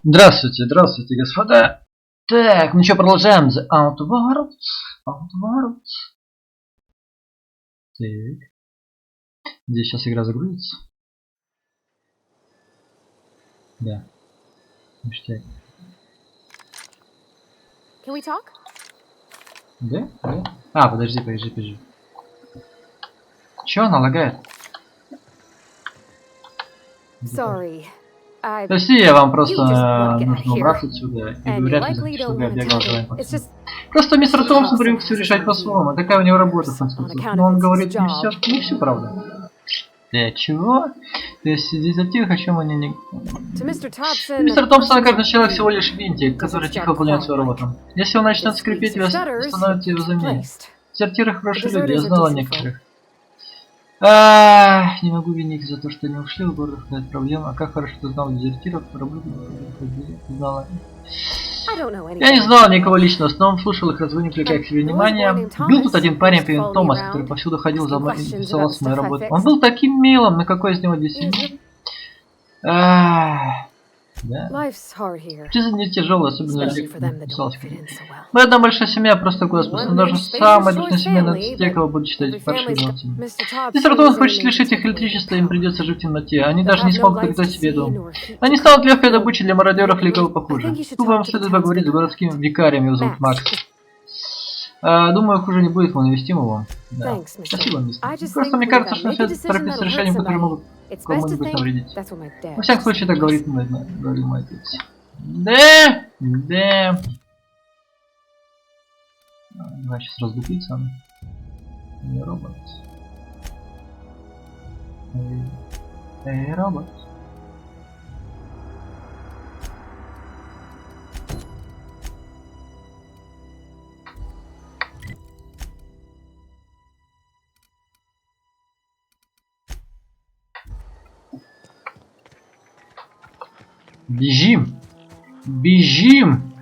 Здравствуйте, здравствуйте, господа. Так, ну что, продолжаем The Outer Worlds. Так. Здесь сейчас игра загрузится. Да. Ништяк. Can we talk? Да? Да? А, подожди. Чё она лагает? Sorry. Прости, я вам просто нужно убраться отсюда. И вряд ли захочу, чтобы я бегал за вами. Просто мистер Томпсон привык все решать по-своему. Такая у него работа в конституции. Но он говорит не всю правду. Чего? То есть сидеть тихо, о чем они не... Мистер Томпсон, каждый человек всего лишь винтик, который тихо выполняет свою работу. Если он начнет скрипеть, вы остановите его заменить. Дезертиры хорошие люди, я знала некоторых. Не могу винить за то, что они ушли, в городе хватает проблем. А как хорошо ты знал дезертиров, знала. Я не знал никого лично, в основном слушал их разве не привлекая к себе внимания. Был тут один парень по имени Томас, который повсюду ходил за мной и интересовался моей работой. Он был таким милым, на какой из него действительно. Да. Жизнь не тяжелая, особенно для мы одна большая семья, просто господи, но даже самая дружная семья на те, кого будут считать фальшивым. Мистер Томас хочет лишить их электричества, им придется жить в темноте. Они даже не смогут приготовить себе дом. Они станут легкой добычей для мародеров или кого похуже. Тут вам следует поговорить с городским викарием, его зовут Макс. Думаю, хуже не будет, мы навестим его. Да. Спасибо, мистер. Просто мне кажется, что все торопиться решением, которые могут кому-нибудь навредить. Во всяком случае, так говорит мой отец. Да. Давай сейчас раздуплится. Эй, робот. Эй, робот. Бежим! Бежим!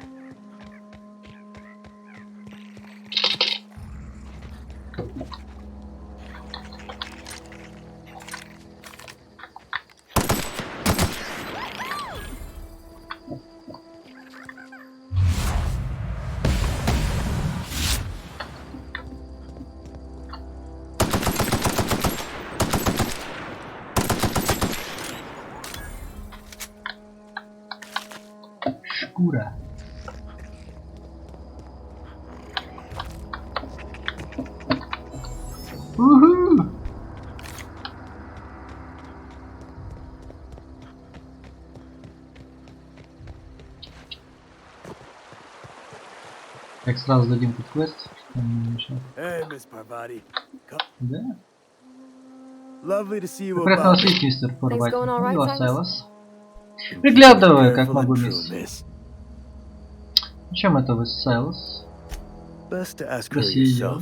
Шкура. Уху! Так, сразу дадим тут квест, что нам не мешает. Да? Приятно вас видеть, мистер Парвати. Мила Сайлас. Приглядываю, как могу, мисс. Чем это вы, Сайлас? Спроси ее.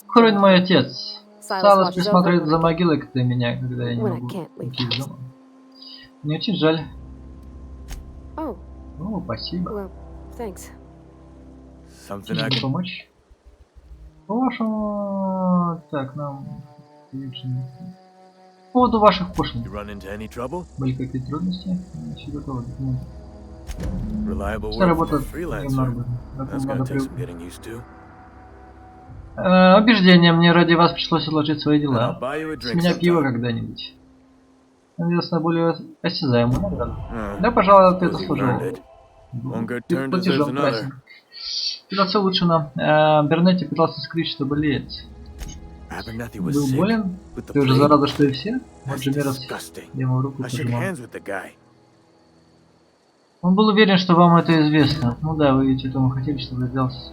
Хоронит мой отец. Сайлас присматривает за могилой, когда меня, когда я не могу уйти из дома. Мне очень жаль. О, спасибо. Можно помочь? По-вашему... Так, нам... По поводу ваших пошлин. Были какие-то трудности? Все готово, документы. Вся работа немного. Убеждение, мне ради вас пришлось отложить свои дела. С меня пиво когда-нибудь. Надеялся на более осязаемую награду. Да, пожалуй, ты это заслужил. Ты платежом красен. Питаться лучше нам. Бернетти пытался скрыть, что болеет. Был болен? Ты уже зараза, что и все? Вот же мерзкий. Я ему руку пожимал. Он был уверен, что вам это известно. Ну да, вы ведь этому хотели, чтобы я взялся.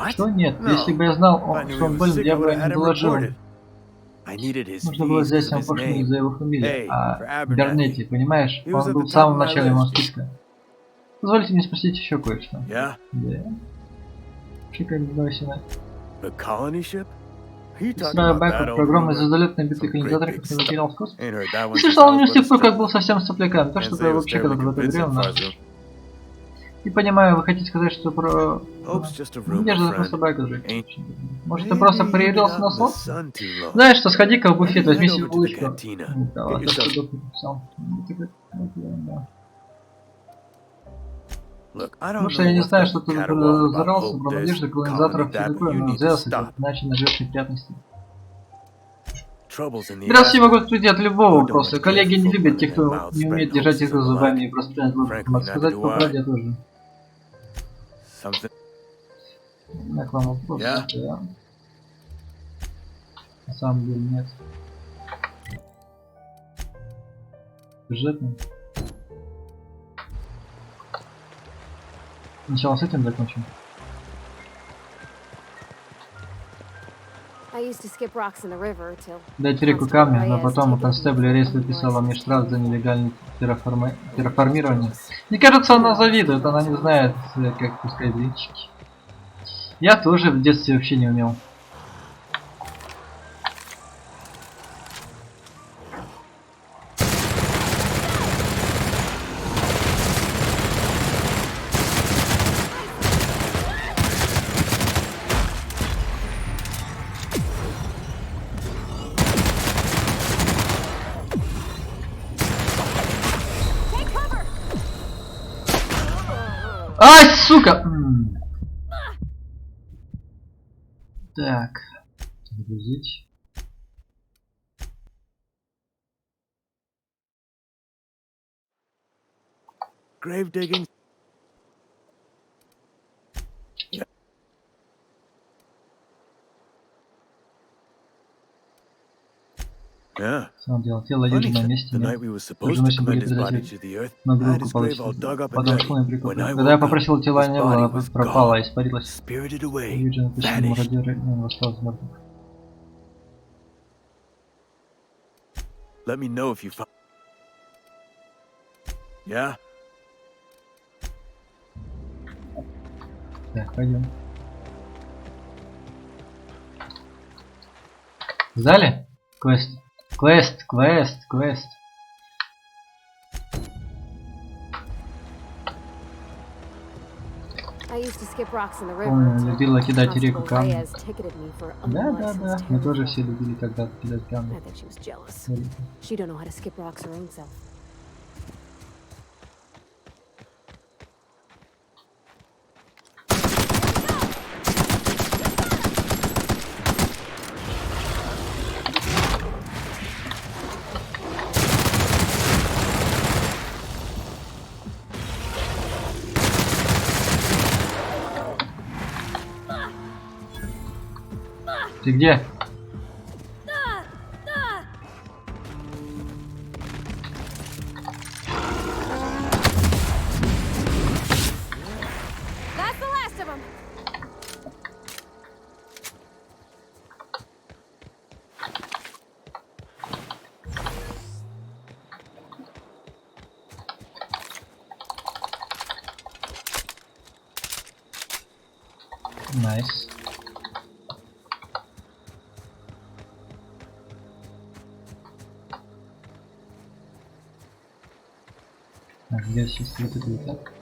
Что? Нет. Если бы я знал, что он болен, я бы не доложил. Нужно было взять ему пошлину за его фамилию. А Бернетти, понимаешь? Он был в самом начале моего списка. Позвольте мне спросить еще кое-что. Да. Шикарно, сюда. Устраивая бэкап, огромный звездолет, набитый канализаторами, как не потерял вкус. И слышал, он не с тех пор, как был совсем с сопляками. То, что вообще когда-то в этой игре у нас. Не понимаю, вы хотите сказать, что про... Надежда просто байка же. Может, ты просто проявился на солнце? Знаешь что, сходи-ка в буфет, возьми себе булочку. Да, ладно, что доктор написал. Слушай, я не знаю, что ты зарался, про надежды колонизаторов и такое, но взялся, как иначе наживешь неприятности. Здравствуйте, могу судить от любого вопроса. Коллеги не любят тех, кто не умеет держать язык за зубами и пространить логику. Могу сказать, по правде тоже. Я к вам вопрос, да? На самом деле нет. Бюджетный. Сначала с этим закончим. Дайте реку камня, но потом констебль Рейс выписала мне штраф за нелегальное терраформирование. Мне кажется, она завидует, она не знает, как пускать блинчики. Я тоже в детстве вообще не умел. Ай, сука! Так, загрузить. Grave digging. Сам делал тело лежит на месте. Уже ночью были предатель. На группу получится. Потом шел и прикол. Когда я попросил, тела не было, она пропала, испарилась. Юджин почти мародеры, и он восстал из мертвых. Let me know if you find. Yeah? Так, пойдем. В зале? Квест. Квест. Помню, любила кидать реку камни. Да. Мы тоже все любили когда-то кидать камни. Ты где? Nice. Так, где сейчас вот это вот так?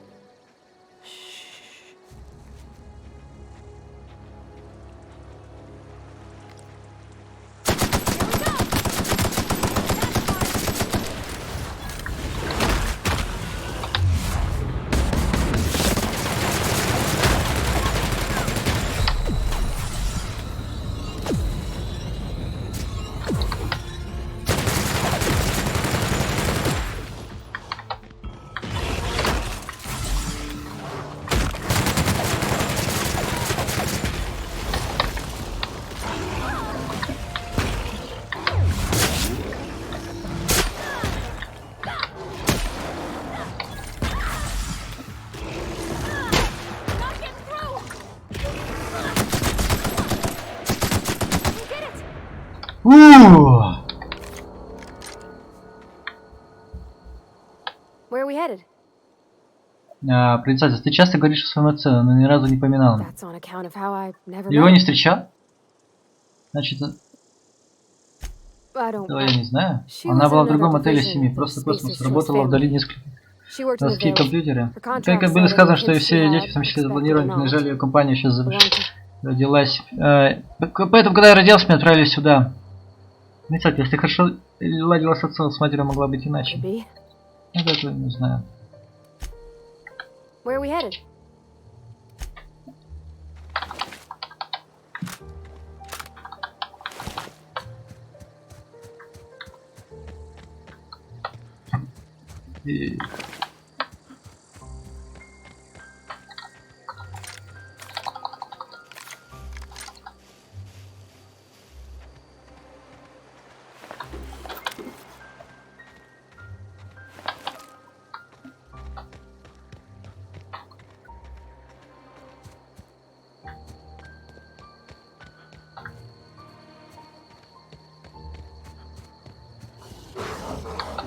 Принцесса, ты часто говоришь о своем отце, но ни разу не поминал. Его не встречал? Значит, этого я не знаю. Она была в другом отеле семьи, просто космос. Работала вдали несколько. Городские компьютеры. Как было сказано, что и все дети, в том числе запланировали, принадлежали ее компанию, сейчас родилась. Поэтому, когда я родился, меня отправили сюда. Не кстати, если хорошо ладила с отцом, с матерью могла быть иначе. Вот это не знаю. Where are we headed? И...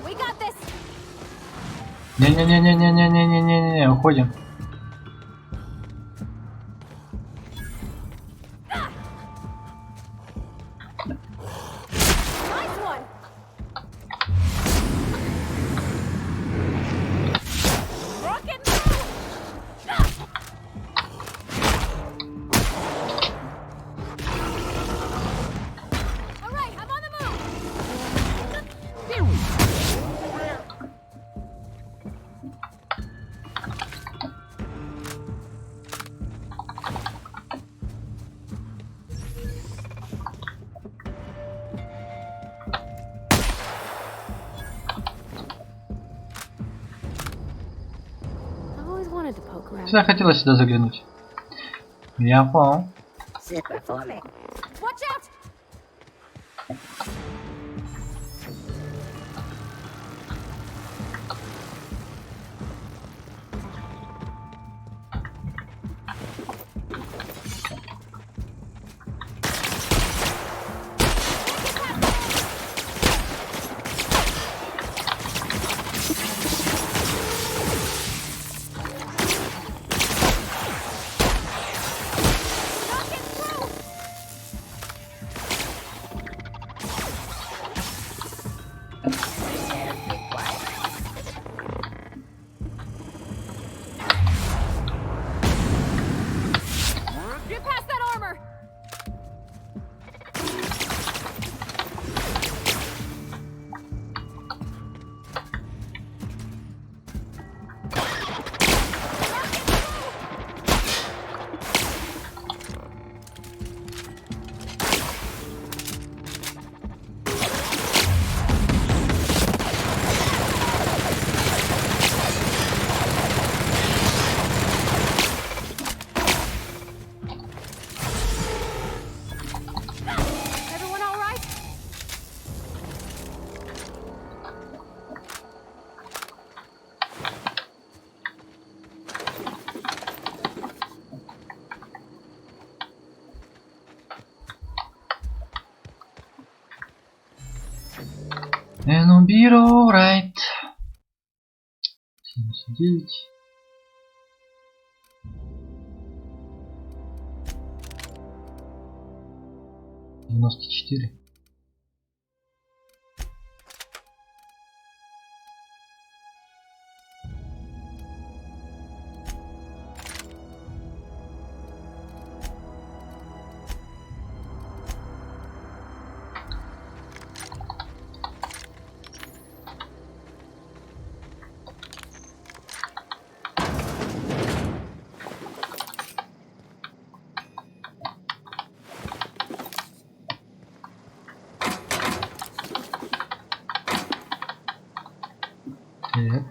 We got this. Не-не-не-не-не-не-не-не-не, уходим. Nice one. Rock and roll. All right, I'm on the move. I've always wanted to poke around. Всегда хотела сюда заглянуть. Я понял. Watch out! Get past that armor! Everyone all right? Ну, биру, райт. 79. Девяносто четыре. Так.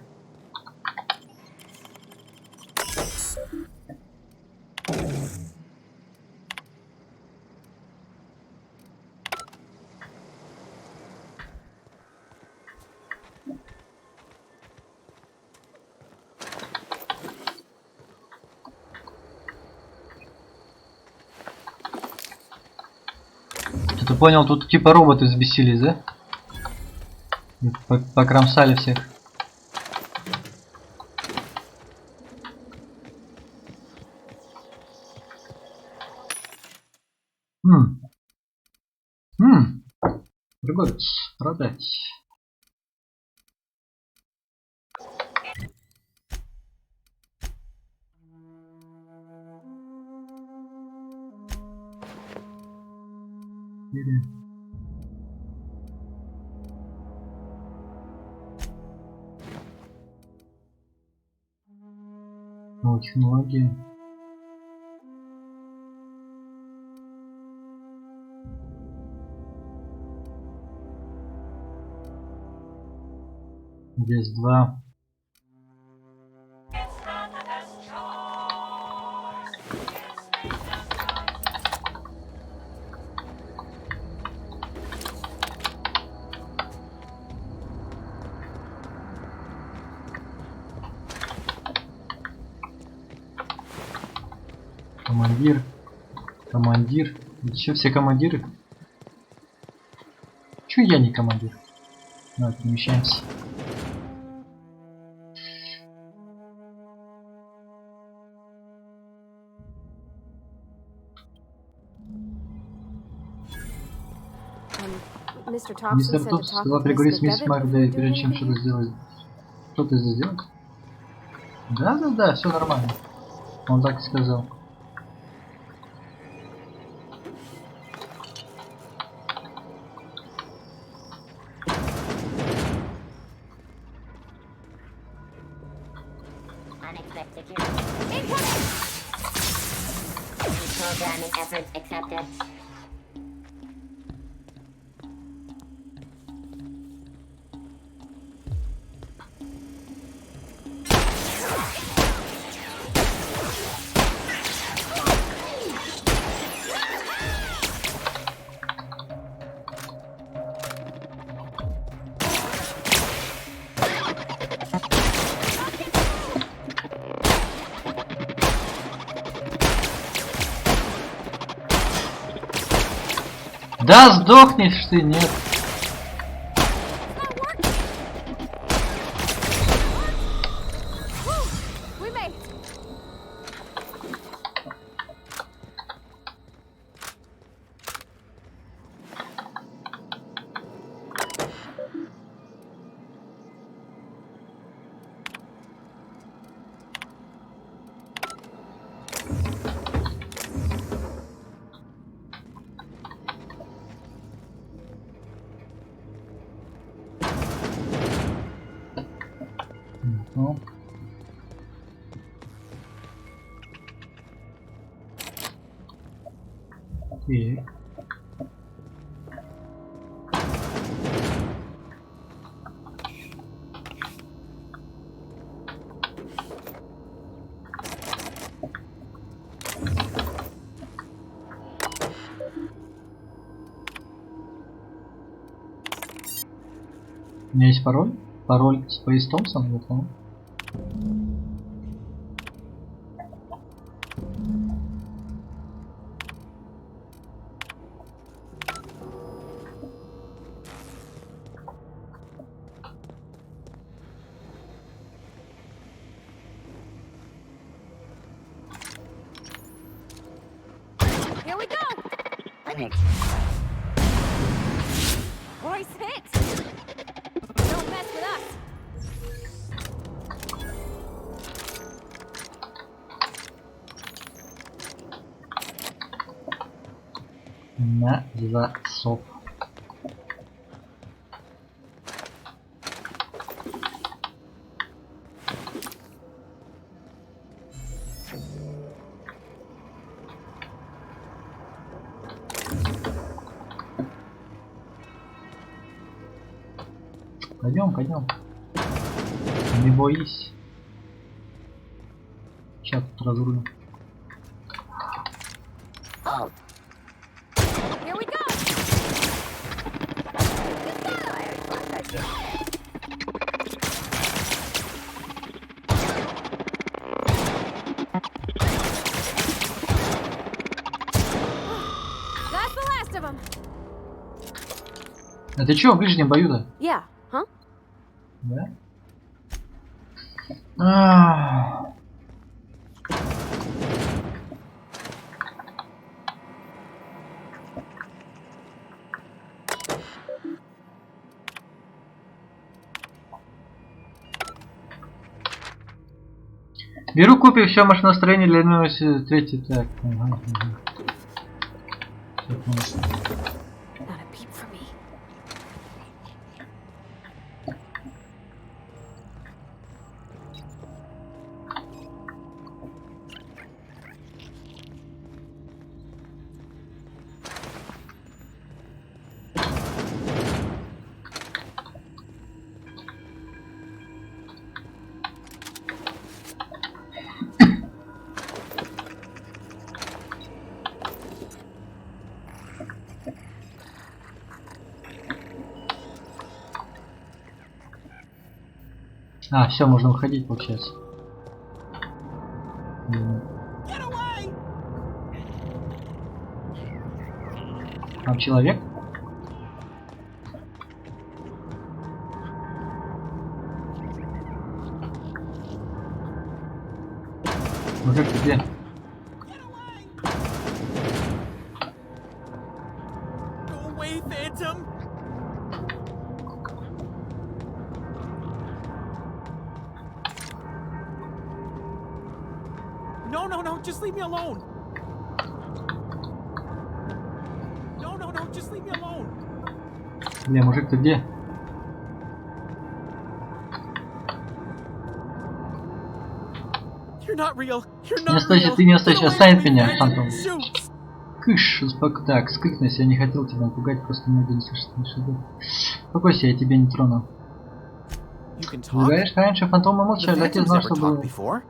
Ты понял, тут типа роботы взбесились, да? Покромсали всех. Пригодится продать. О, технологии. Здесь 2. Командир. Еще все командиры. Чё я не командир? Давай, перемещаемся. Мистер Томпсон сказал переговорить с мисс Макдей, прежде чем что-то сделать. Что ты здесь сделать? Да, все нормально. Он так и сказал. Да сдохнешь ты, нет. Окей. У меня есть пароль? Пароль Space Thompson, вот он. На засов. Пойдем. Не боись. Сейчас тут разрулим. А ты чё в ближнем бою-то? Yeah, huh? Да? Беру копию все машинное настроения для одного третий. Так. Ага. А, все, можно выходить, получается. Там человек? Мужик, ты где? No, just leave me alone. No, just leave me alone. Бля, мужик, ты где? You're not real. You're Не not стойся, real. ты не остайся, Get away оставь from меня, me, фантом. Shoot. Кыш, так, скрикнусь, я не хотел тебя напугать, просто не один слышать. Успокойся, я тебя не трону. You can talk. Знаешь, раньше фантомы молчали, а ты знал, что было. Before?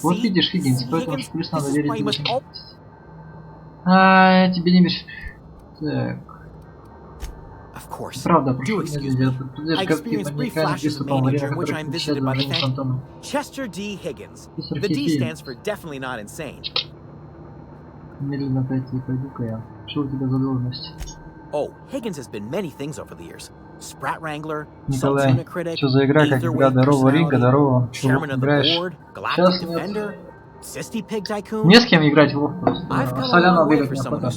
Вот видишь, Хиггинс, поэтому плюс надо верить в это. А, я тебе не верю. Так. Правда, прошу меня поддержка короткие проникания приступом варианта, который сейчас должен фантомы. Chester D. Higgins. The D stands for definitely not insane. Медленно пройти, пойду-ка я. Что у тебя за должность? Oh, Higgins has been many things over the years. Sprat Wrangler, Николай, что за игра, как игра, здорово, Ринга, здорово. Что играешь? Сейчас нет. Не с кем играть в WoW просто. Соляно бегать неохота.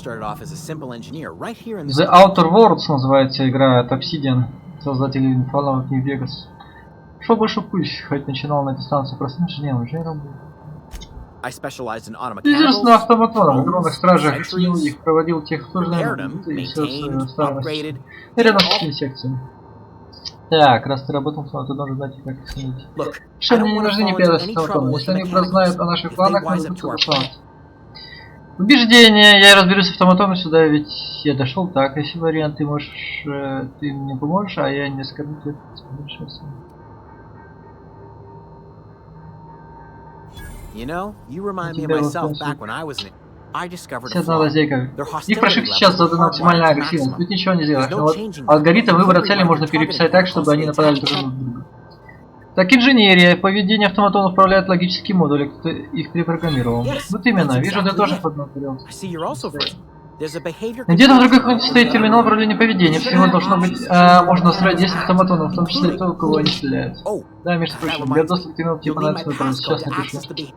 The Outer Worlds называется игра от Obsidian, создатели Fallout New Vegas. Шо больше пусть, хоть начинал на дистанции, просто не уже работал. Лидерс на автоматонах, дронах, стражах, сменил их, проводил тех, кто же и все старости. И рядом с этими секциями. Так, раз ты работал, то ты должен знать, как их сменить. Что мне не нужны неприятности с автоматоном. Если они прознают о наших планах, надо будет послать. Убеждение, я разберусь с автоматоном сюда, ведь я дошел так. Если вариант, ты можешь, ты мне поможешь, а я не скажу, ты большой. You know, you remind me of myself back when I was in it. I discovered a Одна flaw. лазейка. Their Их hostility прошивка level сейчас is задана максимальная hardwired to агрессивность. maximum. Тут ничего не сделаешь. There's Но no вот changing алгоритм that. выбора Every цели one можно targeted переписать так, чтобы они нападали друг на друга. Так, инженерия. Поведение автоматонов управляет логические модули. Кто их перепрограммировал. Вот именно. Вижу, ты тоже поднаторил. I see you're also free. There's a behavior Где-то в другой control комнате стоит терминал управления поведением. Всего должно быть... можно настроить 10 автоматонов, в том числе то, у кого они стреляют. Да, между прочим, для доступа к терминалу тебе понадобится выбрать. Сейчас напишу.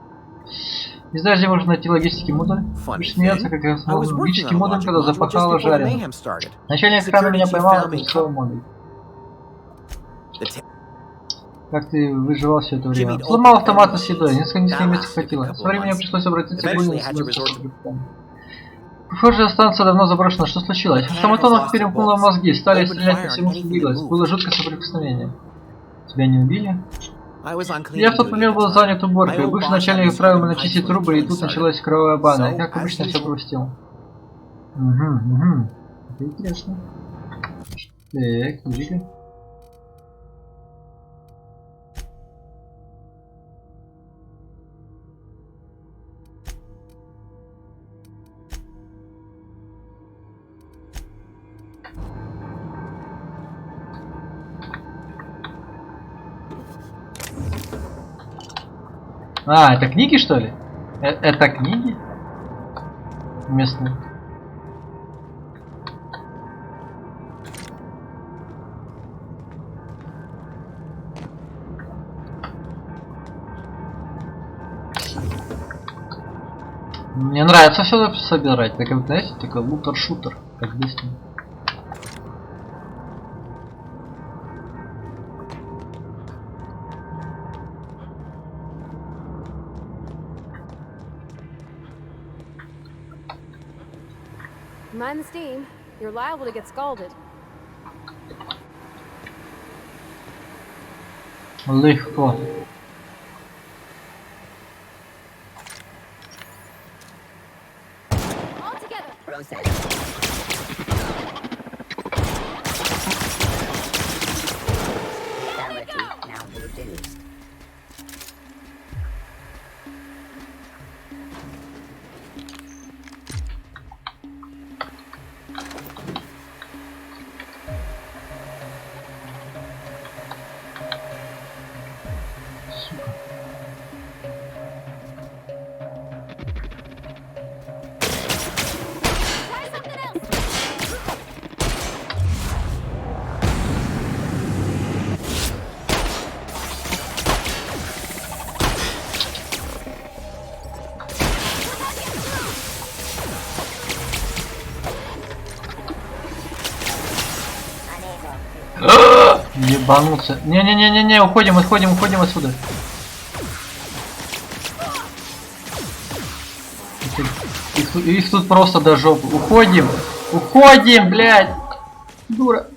Не знаешь, где можно найти логический модуль? Будешь смеяться, как раз логический модуль, когда запахало жареным. Начальник экрана меня поймал, и написал модуль. Как ты выживал все это время? Сломал автомат с едой, несколько месяцев хватило. Со временем пришлось обратиться к более сложным. Похоже, станция давно заброшена. Что случилось? Автоматонов перемкнуло мозги, стали стрелять по всему, что двигалось. Было жуткое соприкосновение. Тебя не убили? Я в тот момент был занят уборкой. Бывший начальник отправил меня чистить трубы, и тут началась кровавая баня. Как обычно, все пропустил. Это интересно. Так, двигай. А, это книги, что ли? Это книги? Местные. Мне нравится все это собирать. Так, знаете, такой лутер-шутер, как Destiny. Mind the steam. You're liable to get scalded. Легко. All together. ебануться. Не-не-не-не-не, уходим отсюда. Их тут просто до жопы. Уходим, блядь. Дура.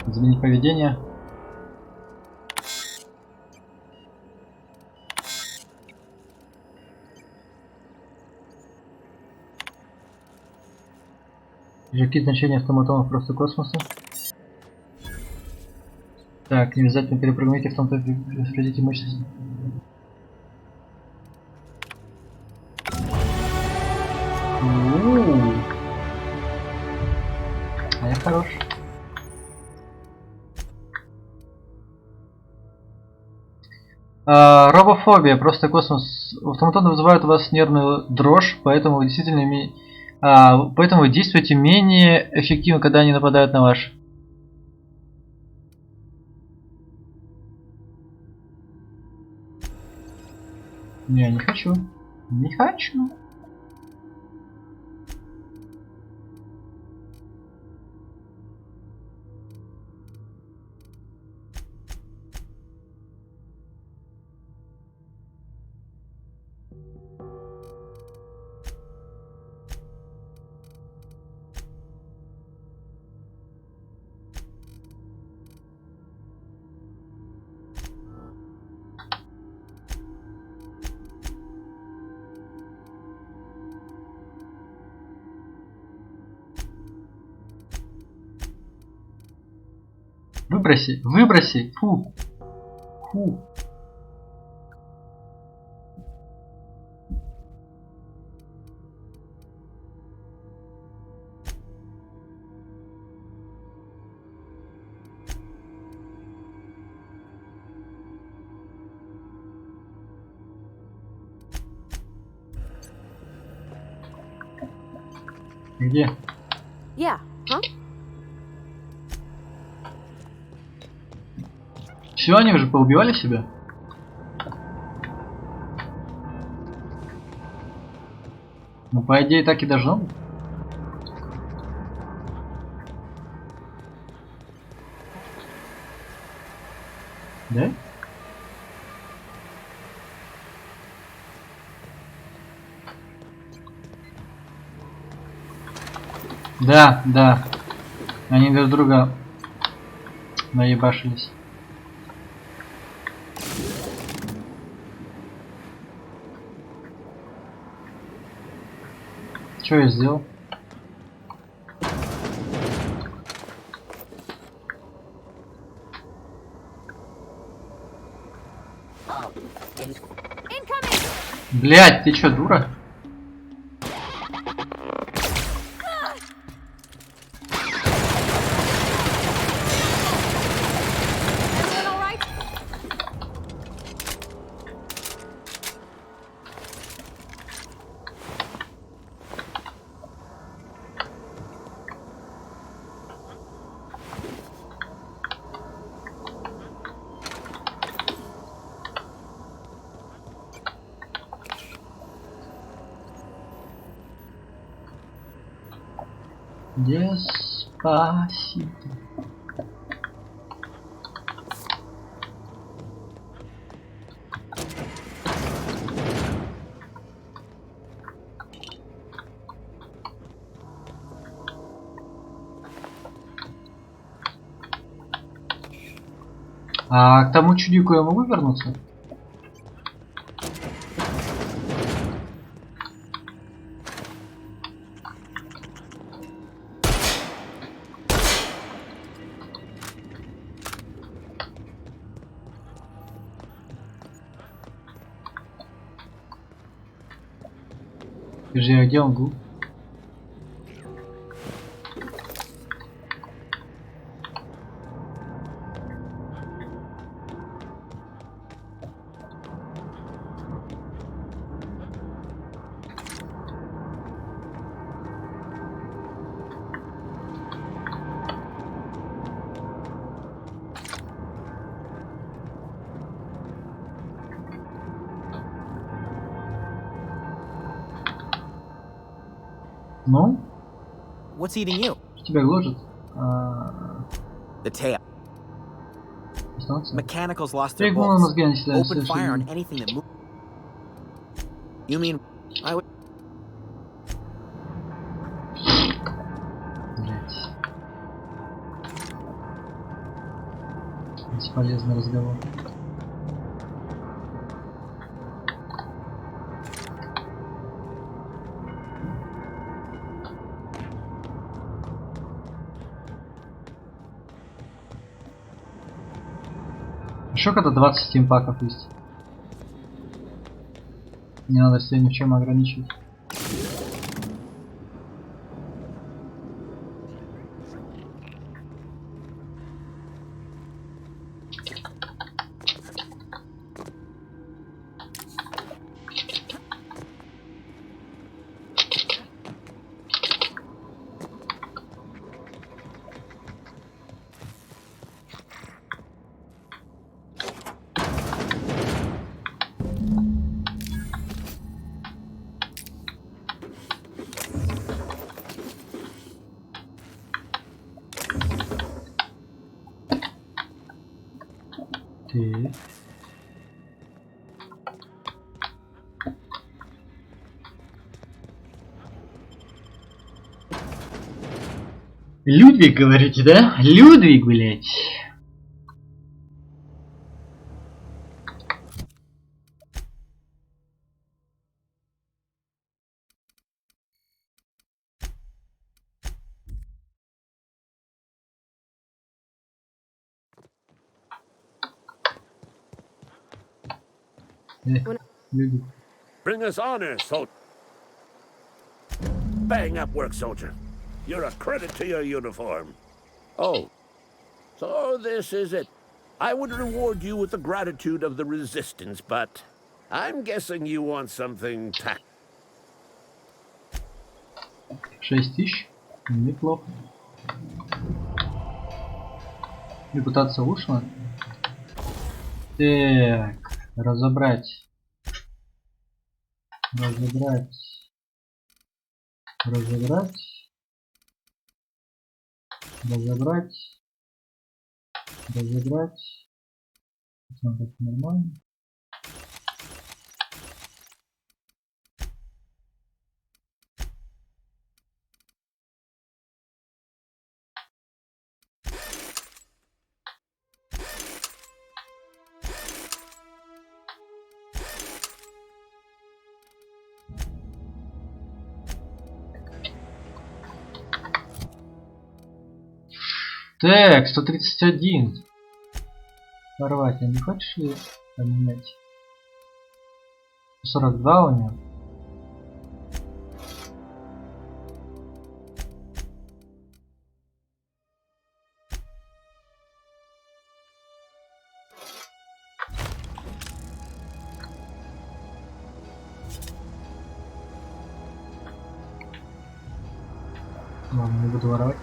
Изменить поведение. Какие значения автоматонов просто космоса. Так, не обязательно перепрыгните в том-то воспроизводите мощность. А я хорош. Робофобия, просто космос. Автоматоны вызывают у вас нервную дрожь, поэтому вы действительно поэтому вы действуете менее эффективно, когда они нападают на вас. Не хочу. Не хочу. Выброси. Фу. Где? Yeah, huh? Все, они уже поубивали себя? Ну, по идее, так и должно быть. Да? Да. Они друг друга наебашились. Что я сделал? Блять, ты чё, дура? Деспасито. А к тому чудику я могу вернуться? Подожди, а где он был? Ну? What's eating you? Тебя гложет? The tail. Станция? Mechanicals lost their Перегнул bolts. мозги, они всегда Open fire on совершили. anything that moves. You mean I would? Блять. Бесполезный разговор. Еще когда 20 стимпаков есть. Не надо себя ни в чем ограничивать. Людвиг, говорите, да? Людвиг, блять. Людвиг. Bring us honor, soldier. Bang up work, soldier. You're a credit to your uniform. Oh, so this is it. I would reward you with the gratitude of the resistance, but I'm guessing you want something 6000. Неплохо. Репутация ушла. Так, разобрать. Смотри, нормально. Так, 131. Порвать, а не хочешь ли поменять? 42 у него. Ладно, не буду воровать.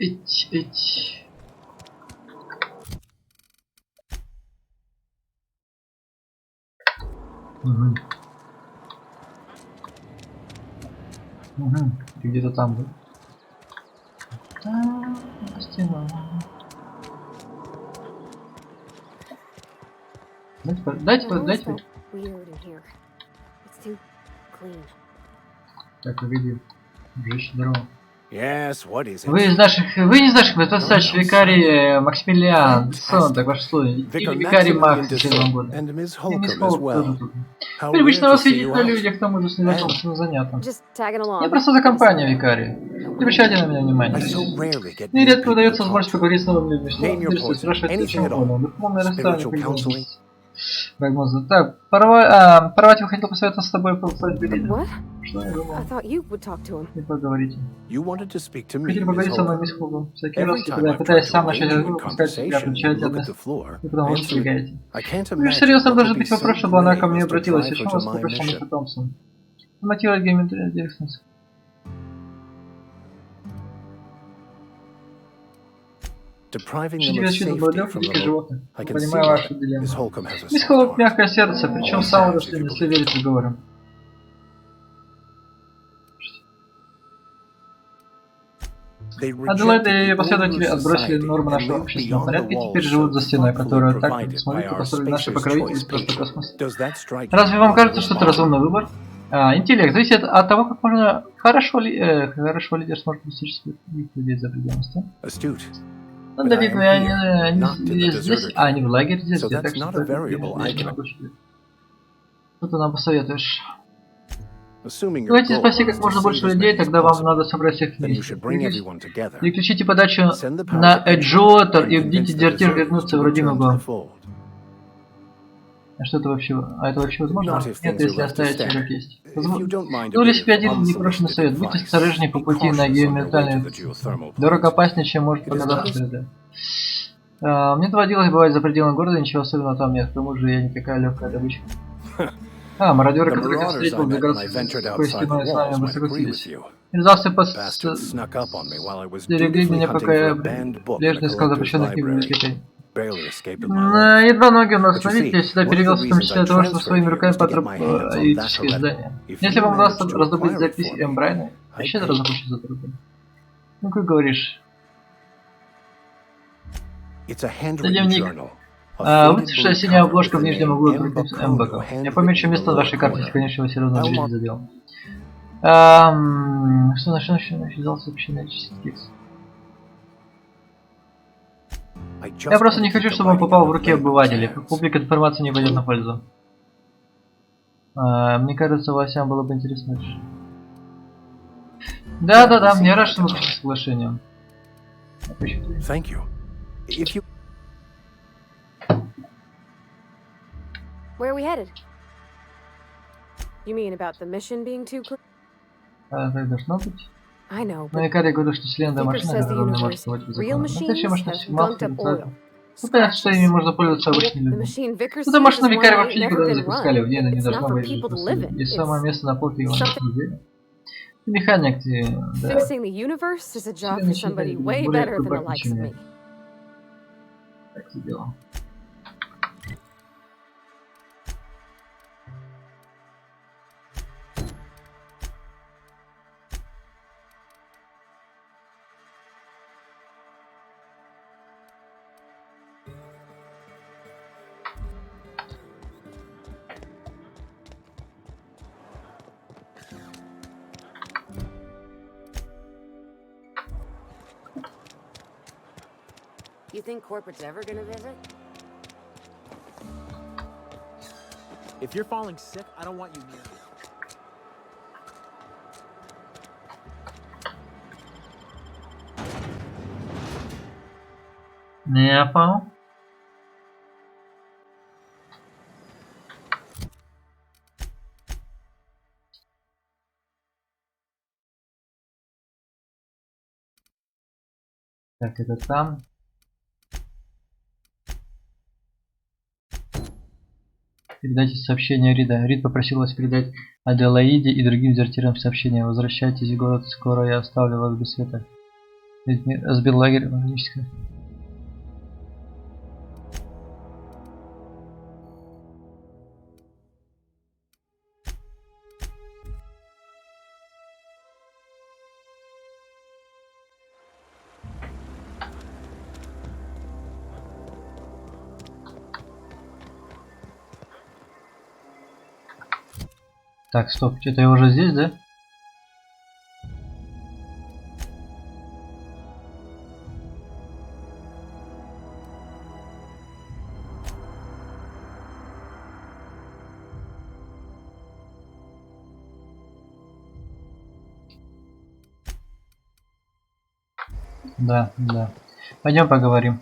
Эть. Угу. Ты где-то там, да? Дайте. Так, погоди. Женщина, здорово. Yes, what is it? Вы не из наших, вы тот старший викарий Максимилиан. Сон, так ваше слово. Или викарий Макс, с Новым годом. И мисс Холл тоже тут. Привычно вас видеть на людях, к тому же с незнакомцем занятым. Я просто за компанию, викарий. Не обращайте на меня внимания. Мне редко удается возможность поговорить с новыми людьми, что интересует, спрашивать о чем угодно. Духовное расставание. Прогнозы. Так, порвать хотел посоветоваться с тобой послать билет. What? Что я думал? I thought you would talk to him. Не поговорите. You wanted to speak to me, Хотели Miss поговорить со мной, Hogan. мисс Хоган. Всякий раз, Every time когда я I've пытаюсь tried to сам начать engage you in разговор, пускать тебя, conversation, you отвечаете look от at нас. the floor, И потому что answer. избегаете. I can't Лишь imagine серьезно what должен would be быть so вопрос, чтобы она ко brave мне as to обратилась. drive Еще her вас to my попросил мистер mission. Томпсон. Мотива геометрия Дирксонс. Depriving them Ищите of защиту safety молодежь и from the диких local. животных. I can see Понимаю вашу why дилемму. Miss Holcomb has a Мисс soft Холк heart. мягкое сердце, причем с самого рождения, если верить разговорам. Аделаида и ее последователи отбросили нормы нашего общественного порядка и теперь живут за стеной, которую так смотрите построили наши покровители из просто космоса. Разве вам кажется, что это разумный выбор? Интеллект зависит от того, как можно хорошо лидер сможет достичь своих людей за пределами стен. Ну, да, видно, они здесь, а они в лагере здесь, так что это не могу считать. Что ты нам посоветуешь? Давайте спаси как можно больше людей, тогда вам надо собрать всех вместе. Переключите подачу на Эджуотер и убедите дезертир вернуться в родимый город. А что это вообще? А это вообще возможно? Нет, если оставить все как есть. Ну или себе один непрошенный совет. Будьте осторожнее по пути на геометальные. Дорого опаснее, чем может показаться среда. Мне доводилось бывать за пределами города, ничего особенного там нет. К тому же я никакая легкая добыча. Мародеры, которых я встретил за городской стеной, с вами бы согласились. Реализация подстерегли меня, пока я прежде искал запрещенных библиотекой. Едва ноги у нас остановить, я всегда перевелся в том числе для того, чтобы своими руками потрапить здание. Если вам удастся раздобыть запись М. Брайна, вообще разопущу за трудом. Ну, как говоришь. Дневник. Выцветшая синяя обложка в нижнем углу крутится МБК. Я помечу место на вашей карте, если, конечно, вы серьезно будете за делом. Что начал сообщение текст? Я просто не хочу, чтобы он попал в руки обывателей. Публика информации не пойдет на пользу. Мне кажется, Васям было бы интересно. Да, я рад, что мы пришли к соглашению. Where are we headed? You mean about the mission being too clear? Так должно быть. I know, Но but я говорю, что вселенная Thinker машина, says the которая не может universe, платить real законом. Настоящая machines машина have все масло gunked up и oil. цвета. Ну, понятно, что ими можно пользоваться обычными The людьми. machine Vickers Эта sees машина is one Викария that вообще ain't никуда never не been запускали, run. где она не It's должна not for быть. people to live in. И самое место на полке его something- не Ты механик, ты... Да. Fixing the universe is a job for somebody way better than the likes of me. Так все дела. You think corporate's ever gonna visit? If you're falling sick, I don't want you near me. Не понял. Так, это там. Передайте сообщение Рида. Рид попросил вас передать Аделаиде и другим дезертирам сообщение. Возвращайтесь в город, скоро я оставлю вас без света. Сбил лагерь магическое. Так, стоп, что-то я уже здесь, да? Да. Пойдем поговорим.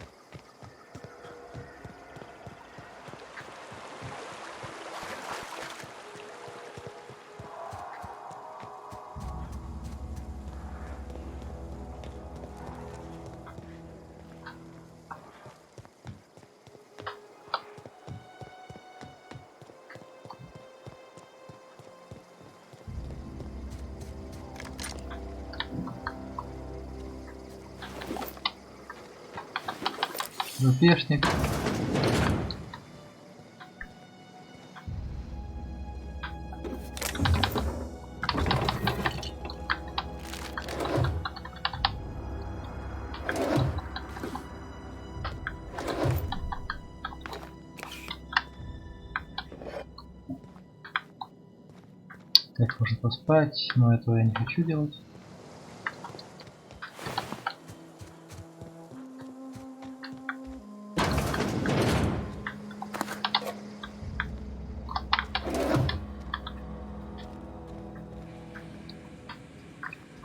Рупешник. Так, можно поспать, но этого я не хочу делать.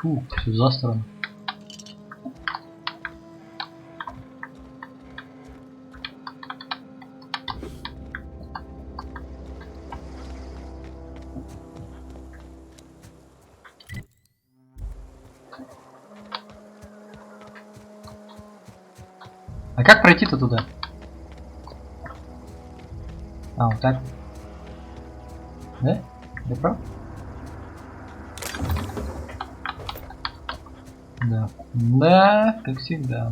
Фу, все засрано. А как пройти-то туда? А, вот так. Да? Я прав? Да. Да, как всегда.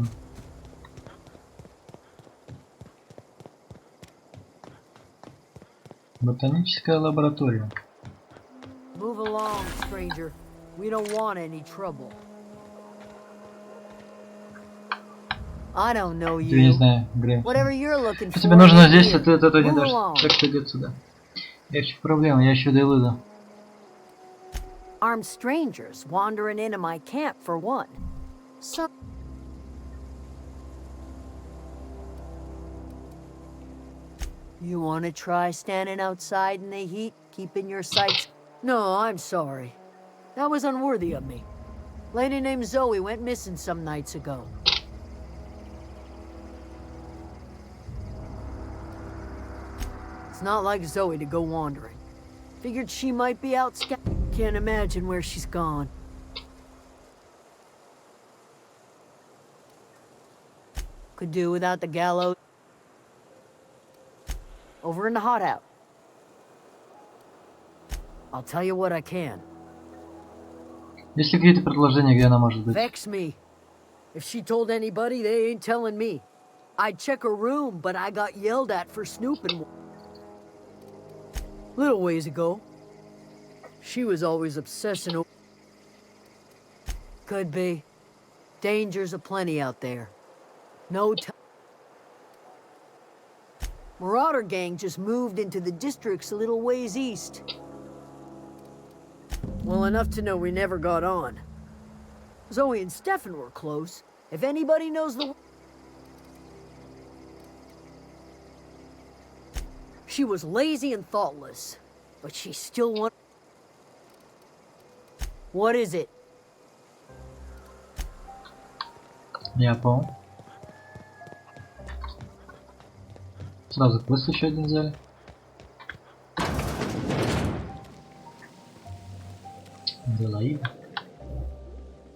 Ботаническая лаборатория. Move along, stranger. We don't want any trouble. I don't know Я не you. знаю, Грей. Whatever you're looking for. Тебе нужно is здесь, here. а ты от этого не Move дашь. along. Так что идет сюда. Я ищу проблему, я ищу Дейлыда. Armed strangers wandering into my camp for one. So you want to try standing outside in the heat, keeping your sights? No, I'm sorry. That was unworthy of me. Lady named Zoe went missing some nights ago. It's not like Zoe to go wandering. Figured she might be out Can't imagine where she's gone. Could do without the gallows. Over in the hot out. I'll tell you what I can. Есть ли какие-то предложения, где она может быть? Vex me. If she told anybody, they ain't telling me. I'd check her room, but I got yelled at for snooping. Little ways ago. She was always obsessing over. Could be. Dangers aplenty out there. No time. Marauder gang just moved into the districts a little ways east. Well, enough to know we never got on. Zoe and Stefan were close. If anybody knows the... She was lazy and thoughtless, but she still wanted... What is it? Я понял. Сразу квест еще один взяли. Делаида.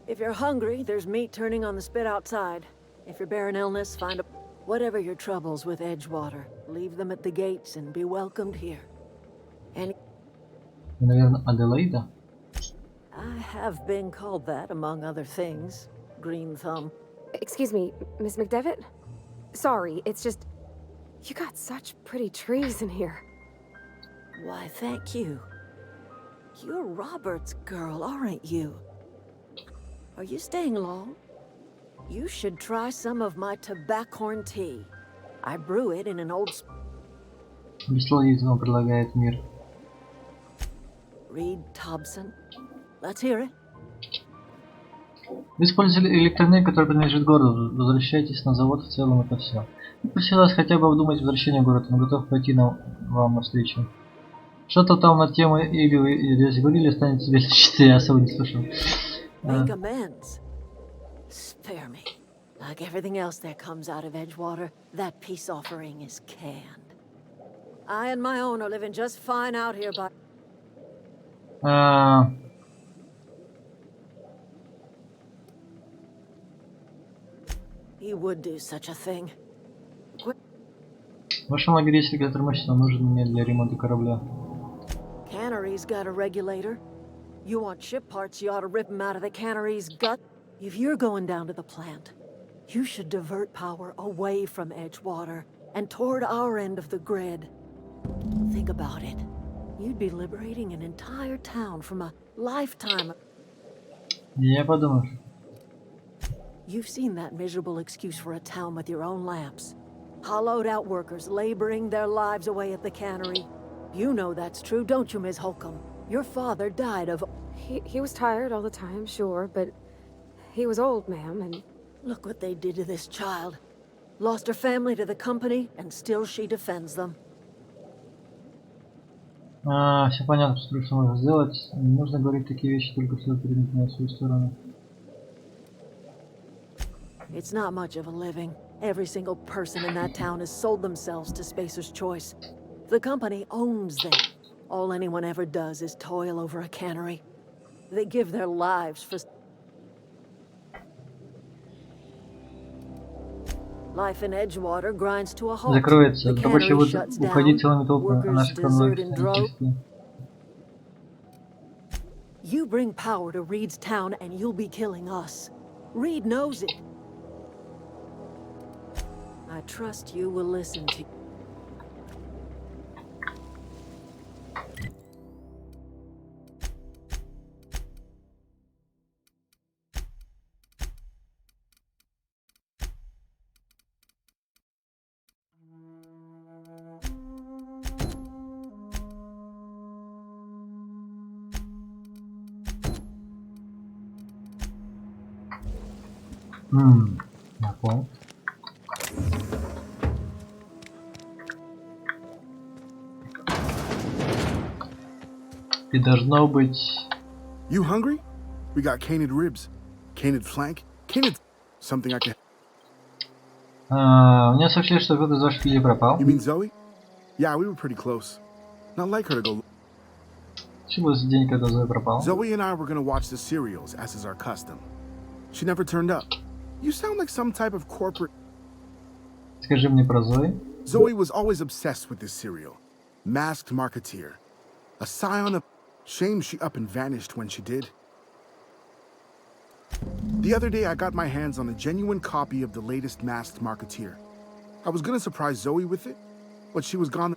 If you're hungry, there's meat turning on the spit outside. If you're bearing illness, find a... Whatever your troubles with Edgewater, leave them at the gates and be welcomed here. And Наверное, Аделаида. I have been called that, among other things. Green thumb. Excuse me, Miss McDevitt? Sorry, it's just... You got such pretty trees in here. Why, thank you. You're Robert's girl, aren't you? Are you staying long? You should try some of my tobaccorn tea. I brew it in an old... Бессловно предлагает мир. Reed Thompson. Let's hear it. Вы использовали электроэнергию, которая принадлежит городу. Возвращайтесь на завод, в целом это все. Попросил вас хотя бы обдумать возвращение в город. Он готов пойти вам навстречу. Что-то там на тему или вы здесь говорили, останется без чтения, я особо не слышал. Make amends. Spare me. Like everything else that comes out of Edgewater, that peace offering is canned. I and my own are living just fine out here, but... He would do such a thing. В вашем лагере есть регулятор мощности, он нужен мне для ремонта корабля. Cannery's got a regulator. You want ship parts, you ought to rip them out of the cannery's gut. If you're going down to the plant, You should divert power away from Edgewater and toward our end of the grid. Think about it. You'd be liberating an entire town from a lifetime. Я подумал. You've seen that miserable excuse for a town with your own lamps. Hollowed out workers laboring their lives away at the cannery. You know that's true, don't you, Ms. Holcomb? Your father died of... He was tired all the time, sure, but he was old, ma'am, and... Look what they did to this child. Lost her family to the company, and still she defends them. Все понятно, что можно сделать. Не нужно говорить такие вещи, только чтобы перейти на свою сторону. It's not much of a living. Every single person in that town has sold themselves to Spacer's Choice. The company owns them. All anyone ever does is toil over a cannery. They give their lives for... Life in Edgewater grinds to a halt. Закроется. The Рабочие cannery будут shuts уходить down. целыми толпами, а наши Workers desert in страной droves. You bring power to Reed's town and you'll be killing us. Reed knows it. I trust you will listen to... Я понял. И должно быть... You hungry? We got canid ribs, canid flank, canid... Something I can... Мне сообщили, что кто-то из ваших людей пропал. You mean Zoe? Yeah, we were pretty close. Not like her to go... Что был за день, когда Зоя пропал? Zoe and I were gonna watch the serials, as is our custom. She never turned up. You sound like some type of corporate... Скажи мне про Зои. Zoe was always obsessed with this serial. Masked Marketeer. A scion of... Shame she up and vanished when she did. The other day I got my hands on a genuine copy of the latest Masked Marketeer. I was gonna surprise Zoe with it, but she was gone.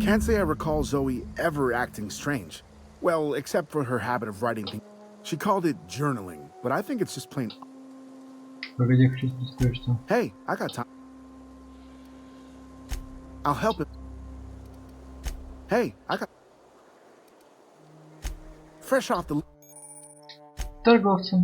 Can't say I recall Zoe ever acting strange. Well, except for her habit of writing things. She called it journaling, but I think it's just plain... Погоди, я хочу сказать, что... Hey, I got time. I'll help it. Hey, I got... Fresh off the... Торговцы.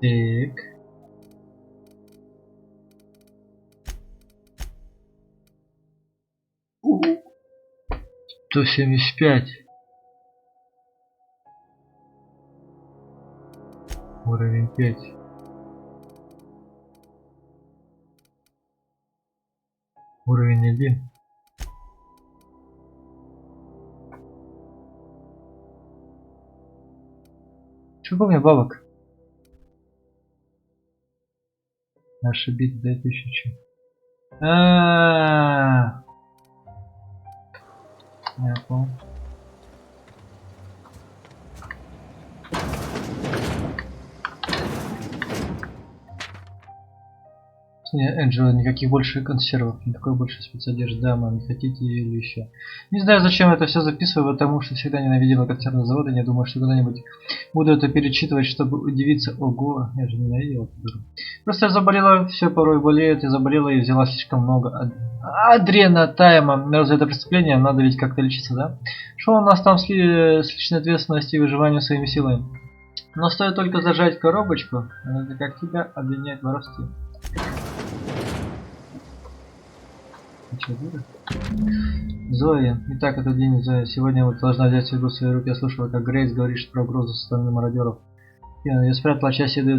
Так. У-у. 175. Уровень 5. Уровень 1. Сколько у меня бабок? Наша битва 2000. Я понял. Энджела, никаких больше консервов, никакой больше спецодежды, да, мам, не хотите или еще. Не знаю, зачем это все записываю, потому что всегда ненавидела консервные заводы, не думаю, что когда-нибудь буду это перечитывать, чтобы удивиться. Ого, я же ненавидела эту дуру. Просто я заболела, все порой болеет, я заболела и взяла слишком много адренотайма. Разве это преступление? Надо ведь как-то лечиться, да? Что у нас там с личной ответственностью и выживанием своими силами? Но стоит только зажать коробочку, это как тебя обвинять в воровстве. Че, дура? Зои. Итак, этот день, Зои. Сегодня вот должна взять судьбу в свои руки. Я слышала, как Грейс говорит про угрозу со стороны мародеров. Я спрятала часть еды,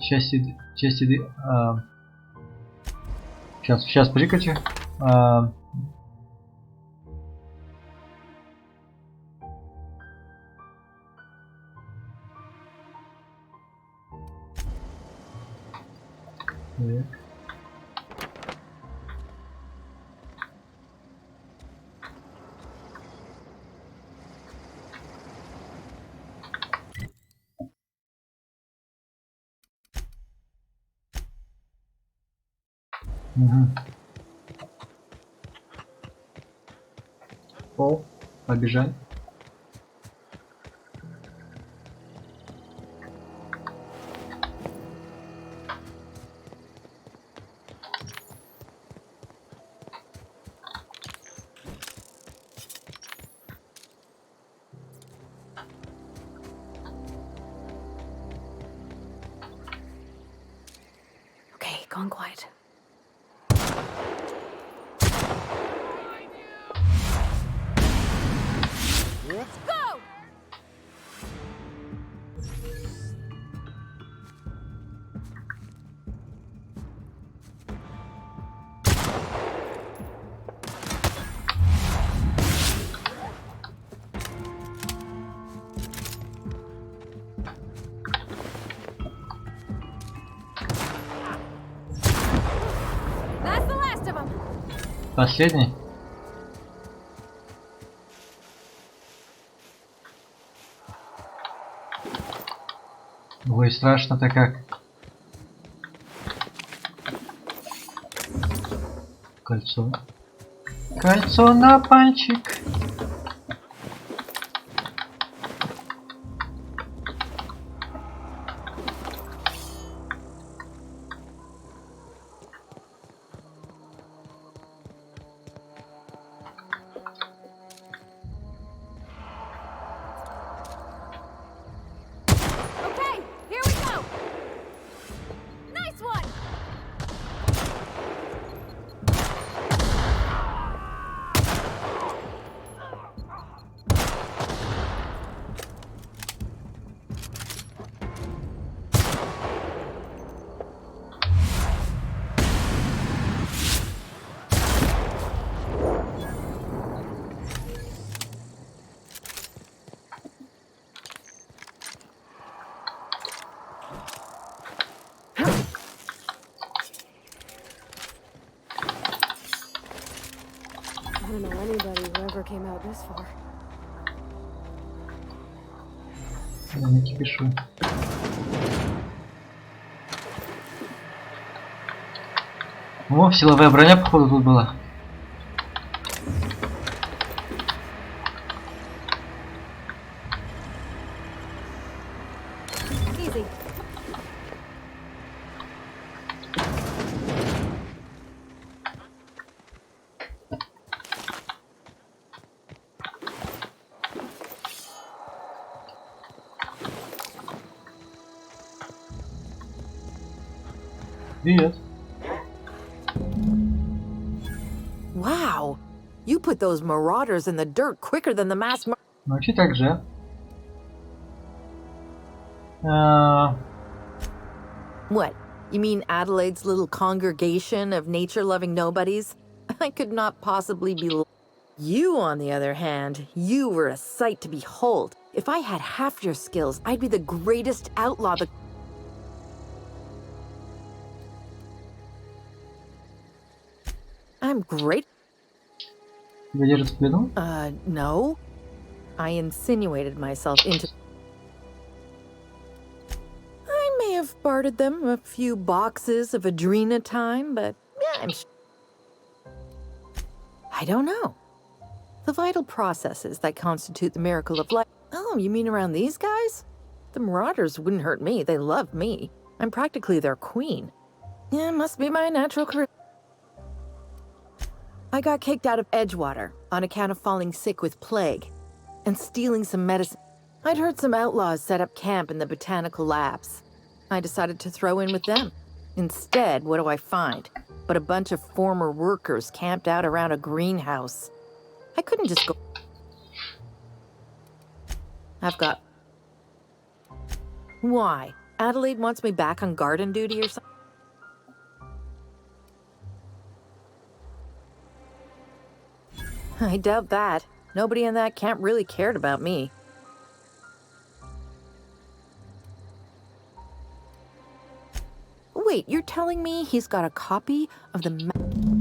часть еды. Сейчас, подождите. Так. Угу. О, побежали. Okay, gone quiet. Let's go! That's the last of them. Последний. Ой, страшно-то как. Кольцо. Кольцо на пальчик. Okay, here we go. Nice one. I don't know anybody who ever came out this far. Я не кипишу. О, силовая броня, походу, тут была. Easy. Привет. Wow, you put those marauders in the dirt quicker than the mass. Вообще так же. What? You mean Adelaide's little congregation of nature-loving nobodies? I could not possibly be. You, on the other hand, you were a sight to behold. If I had half your skills, I'd be the greatest outlaw. I'm great. Тебя держат в плену? No. I insinuated myself into. I may have bartered them a few boxes of Adrena time, but yeah, I don't know. The vital processes that constitute the miracle of life. Oh, you mean around these guys? The Marauders wouldn't hurt me. They love me. I'm practically their queen. Yeah, must be my natural career. I got kicked out of Edgewater on account of falling sick with plague and stealing some medicine. I'd heard some outlaws set up camp in the botanical labs. I decided to throw in with them. Instead, what do I find? But a bunch of former workers camped out around a greenhouse. I couldn't just go... I've got... Why? Adelaide wants me back on garden duty or something? I doubt that. Nobody in that camp really cared about me. Wait, you're telling me he's got a copy of the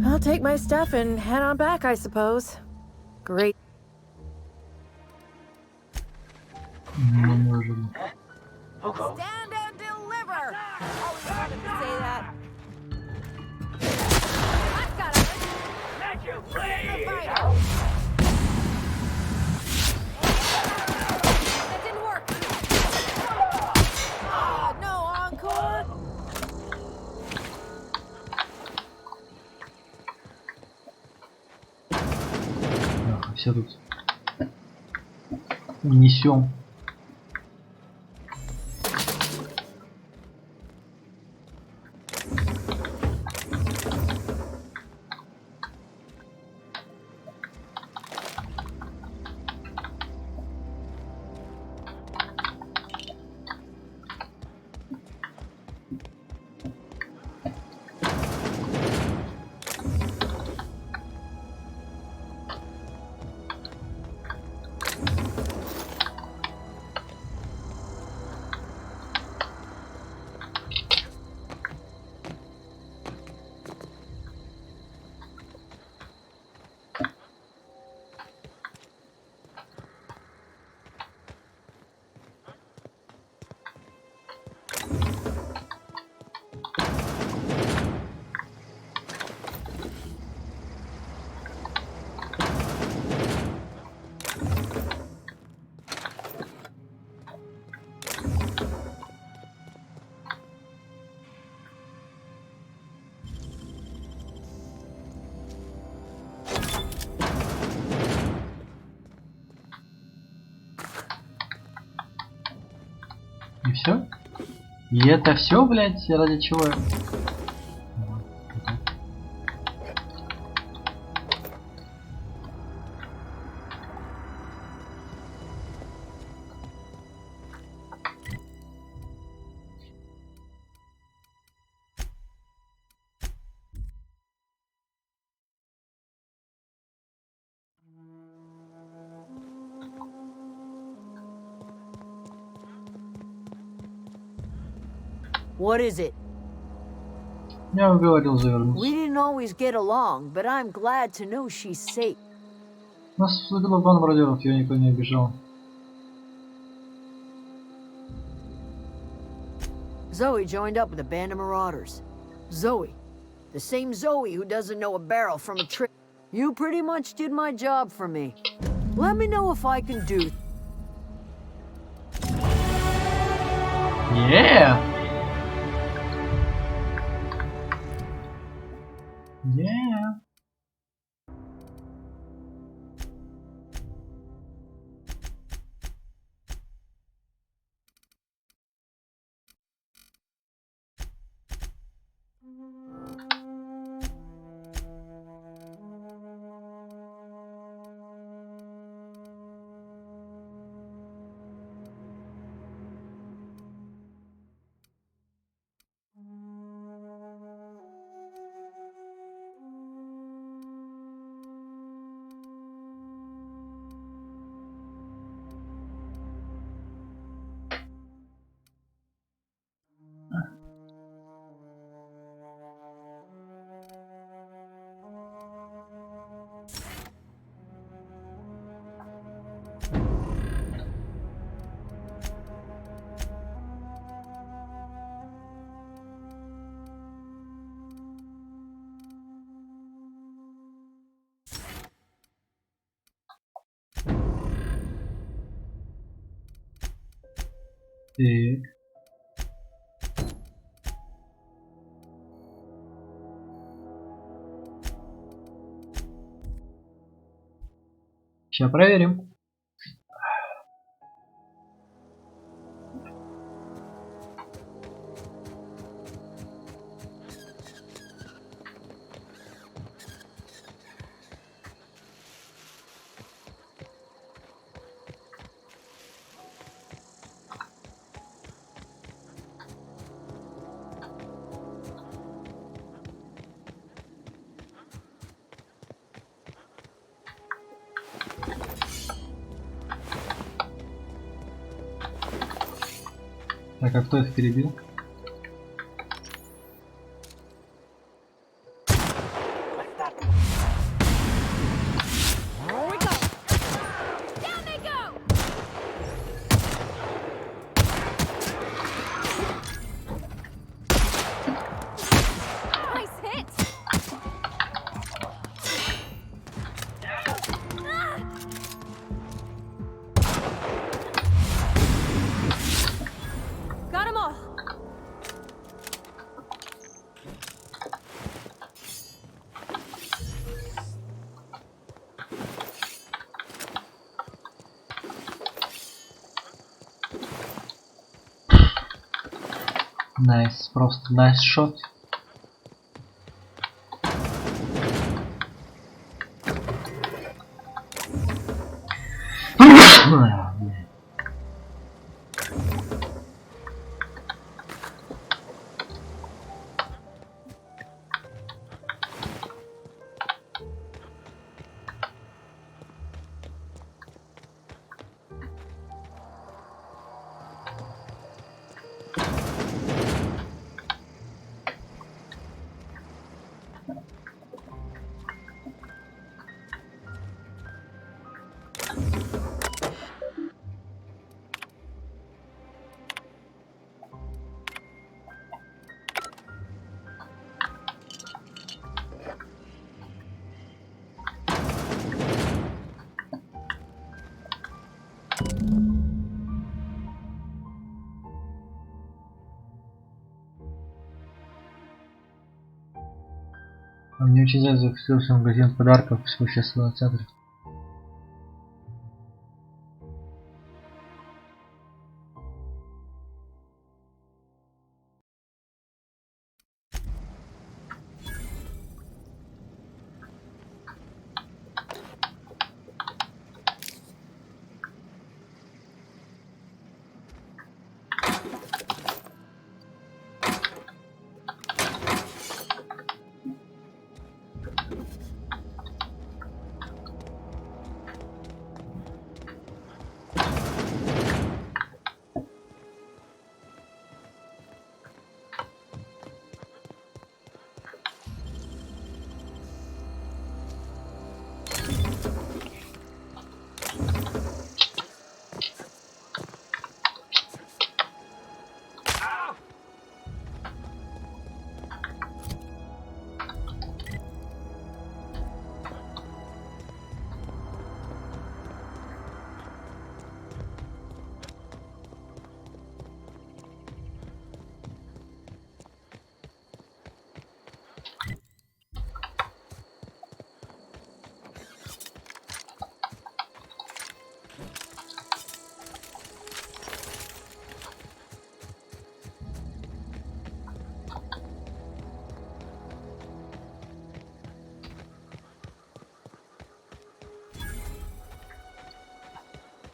I'll take my stuff and head on back, I suppose. Great. Stand and deliver! Always wanted to say that. I've got it! Let you play! That didn't work! Oh, no encore! Все тут несем. И все? И это все, блядь, ради чего? What is it? Я говорил завернуться. We didn't always get along, but I'm glad to know she's safe. Нас вступила в бан мародеров, я никого не обижал. Zoe joined up with a band of marauders. Zoe. The same Zoe who doesn't know a barrel from a trick. You pretty much did my job for me. Let me know if I can do... Yeah! Yeah! Так. Сейчас проверим. Так, а кто их перебил? Найс, просто найс шот. Мне очень жаль, запустился магазин подарков в общественном центре.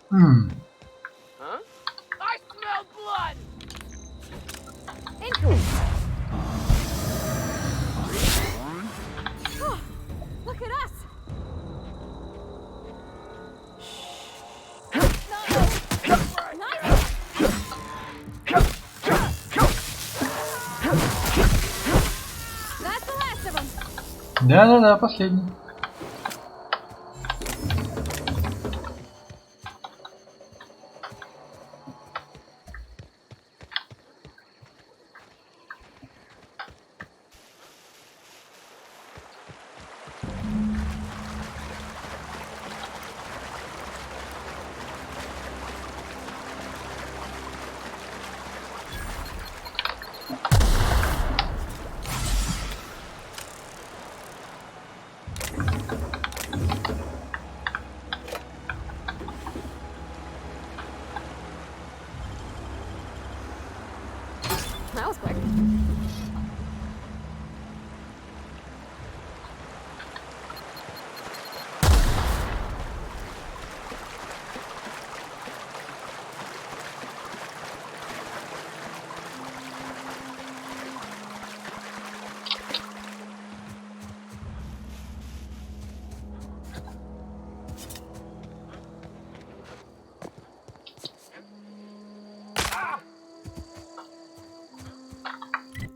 Huh? I smell blood! Oh, look at us! That's the last of them. Да-да-да, последний. That was quick.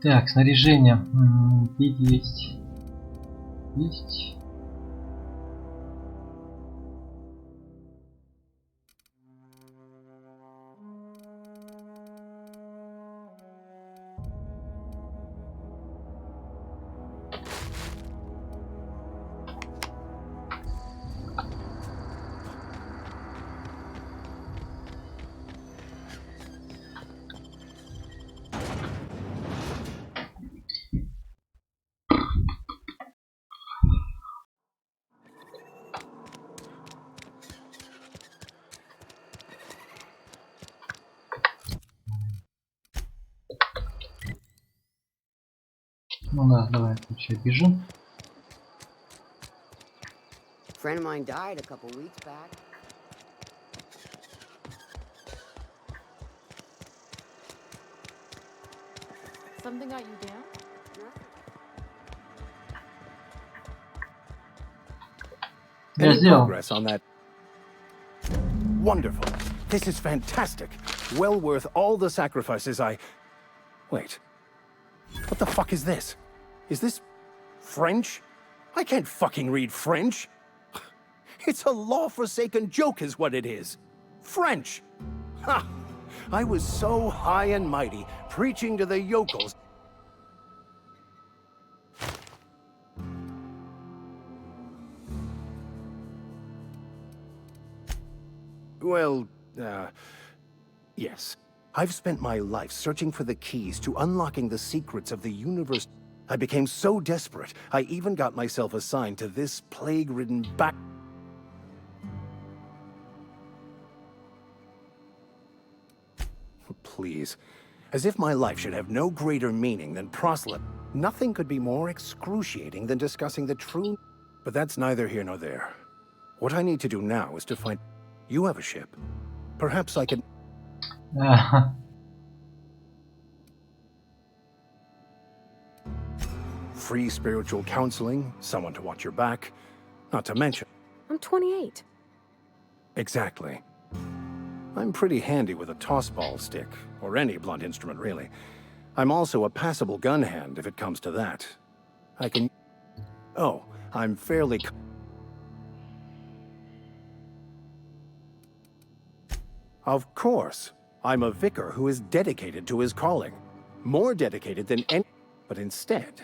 Так, снаряжение. Есть. Есть. Ну да, давай, включай бежим. Friend of mine died a couple weeks back. Something got you down? Я сделал. Progress on that. Wonderful. This is fantastic. Well worth all the sacrifices I... Wait. What the fuck is this? Is this French? I can't fucking read French. It's a law-forsaken joke is what it is. French. Ha! I was so high and mighty, preaching to the yokels. Well, yes. I've spent my life searching for the keys to unlocking the secrets of the universe. I became so desperate, I even got myself assigned to this plague-ridden back... Please. As if my life should have no greater meaning than proselyte. Nothing could be more excruciating than discussing the true... But that's neither here nor there. What I need to do now is to find... You have a ship. Perhaps I can... Free spiritual counseling, someone to watch your back, not to mention... I'm 28. Exactly. I'm pretty handy with a tossball stick, or any blunt instrument really. I'm also a passable gun hand if it comes to that. I can... Oh, I'm fairly... Of course. I'm a vicar who is dedicated to his calling. More dedicated than any... But instead,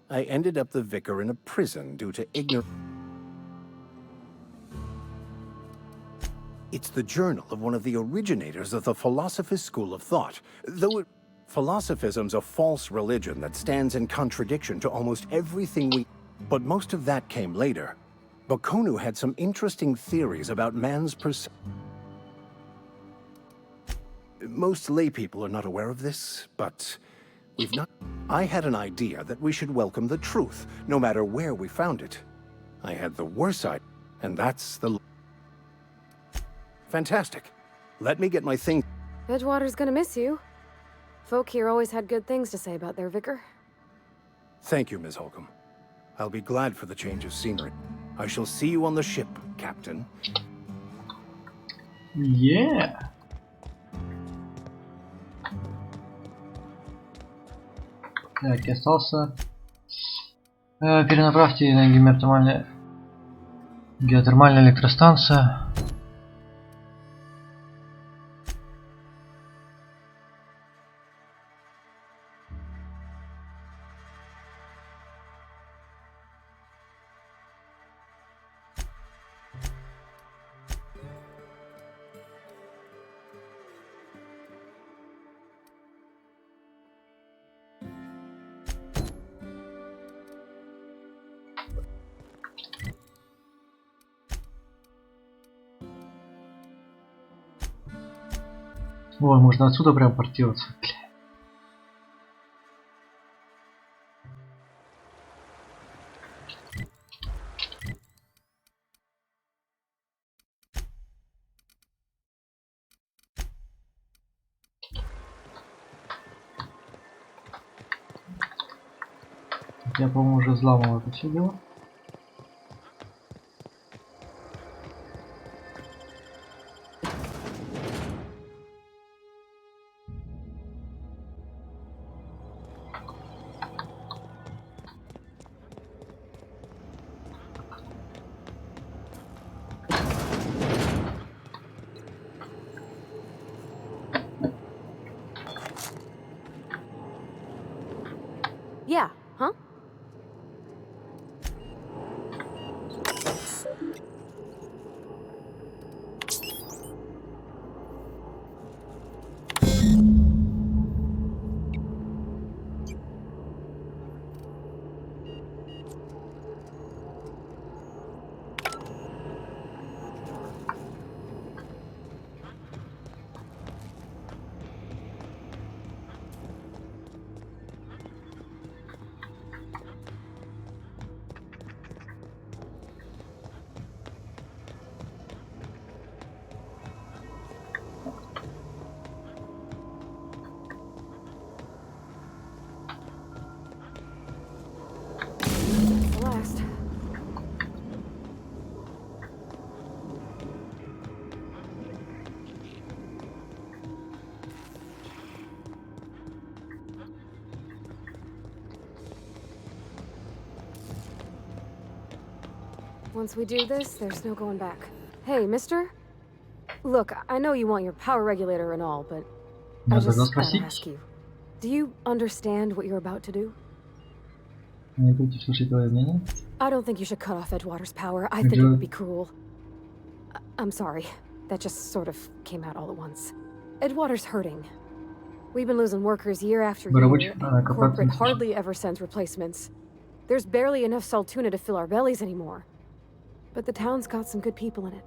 I ended up the vicar in a prison due to ignorance. It's the journal of one of the originators of the Philosopher's School of Thought. Though philosophism's a false religion that stands in contradiction to almost everything we... But most of that came later. Bakonu had some interesting theories about man's Most laypeople are not aware of this, but we've not... I had an idea that we should welcome the truth, no matter where we found it. I had the worst side, and that's the... Fantastic. Let me get my thing... Edgewater's gonna miss you. Folk here always had good things to say about their vicar. Thank you, Ms. Holcomb. I'll be glad for the change of scenery. I shall see you on the ship, Captain. Yeah. Так, я остался. Перенаправьте на геотермальная электростанция. Ой, можно отсюда прям портироваться. Я, по-моему, уже взламывал это все дело. Yeah, huh? Last. Once we do this, there's no going back. Hey, mister? Look, I know you want your power regulator and all, but I Надо just gotta спросить. ask you. Do you understand what you're about to do? Не против слушать твое мнение. I don't think you should cut off Edgewater's power. I think it would be cruel. I'm sorry. That just sort of came out all at once. Edgewater's hurting. We've been losing workers year after year, and corporate hardly ever sends replacements. There's barely enough saltuna to fill our bellies anymore. But the town's got some good people in it.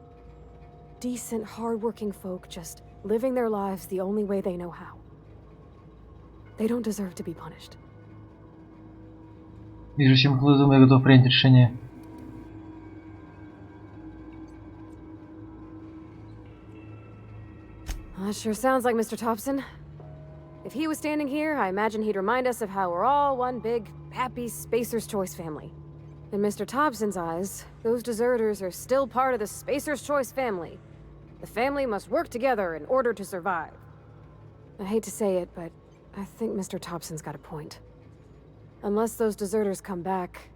Decent, hard-working folk just living their lives the only way they know how. They don't deserve to be punished. Вижу, всем хлызом я готов принять решение. That sure sounds like Mr. Thompson. If he was standing here, I imagine he'd remind us of how we're all one big, happy Spacer's Choice family. In Mr. Thompson's eyes, those deserters are still part of the Spacer's Choice family. The family must work together in order to survive. I hate to say it, but I think Mr. Thompson's got a point. Unless those deserters come back,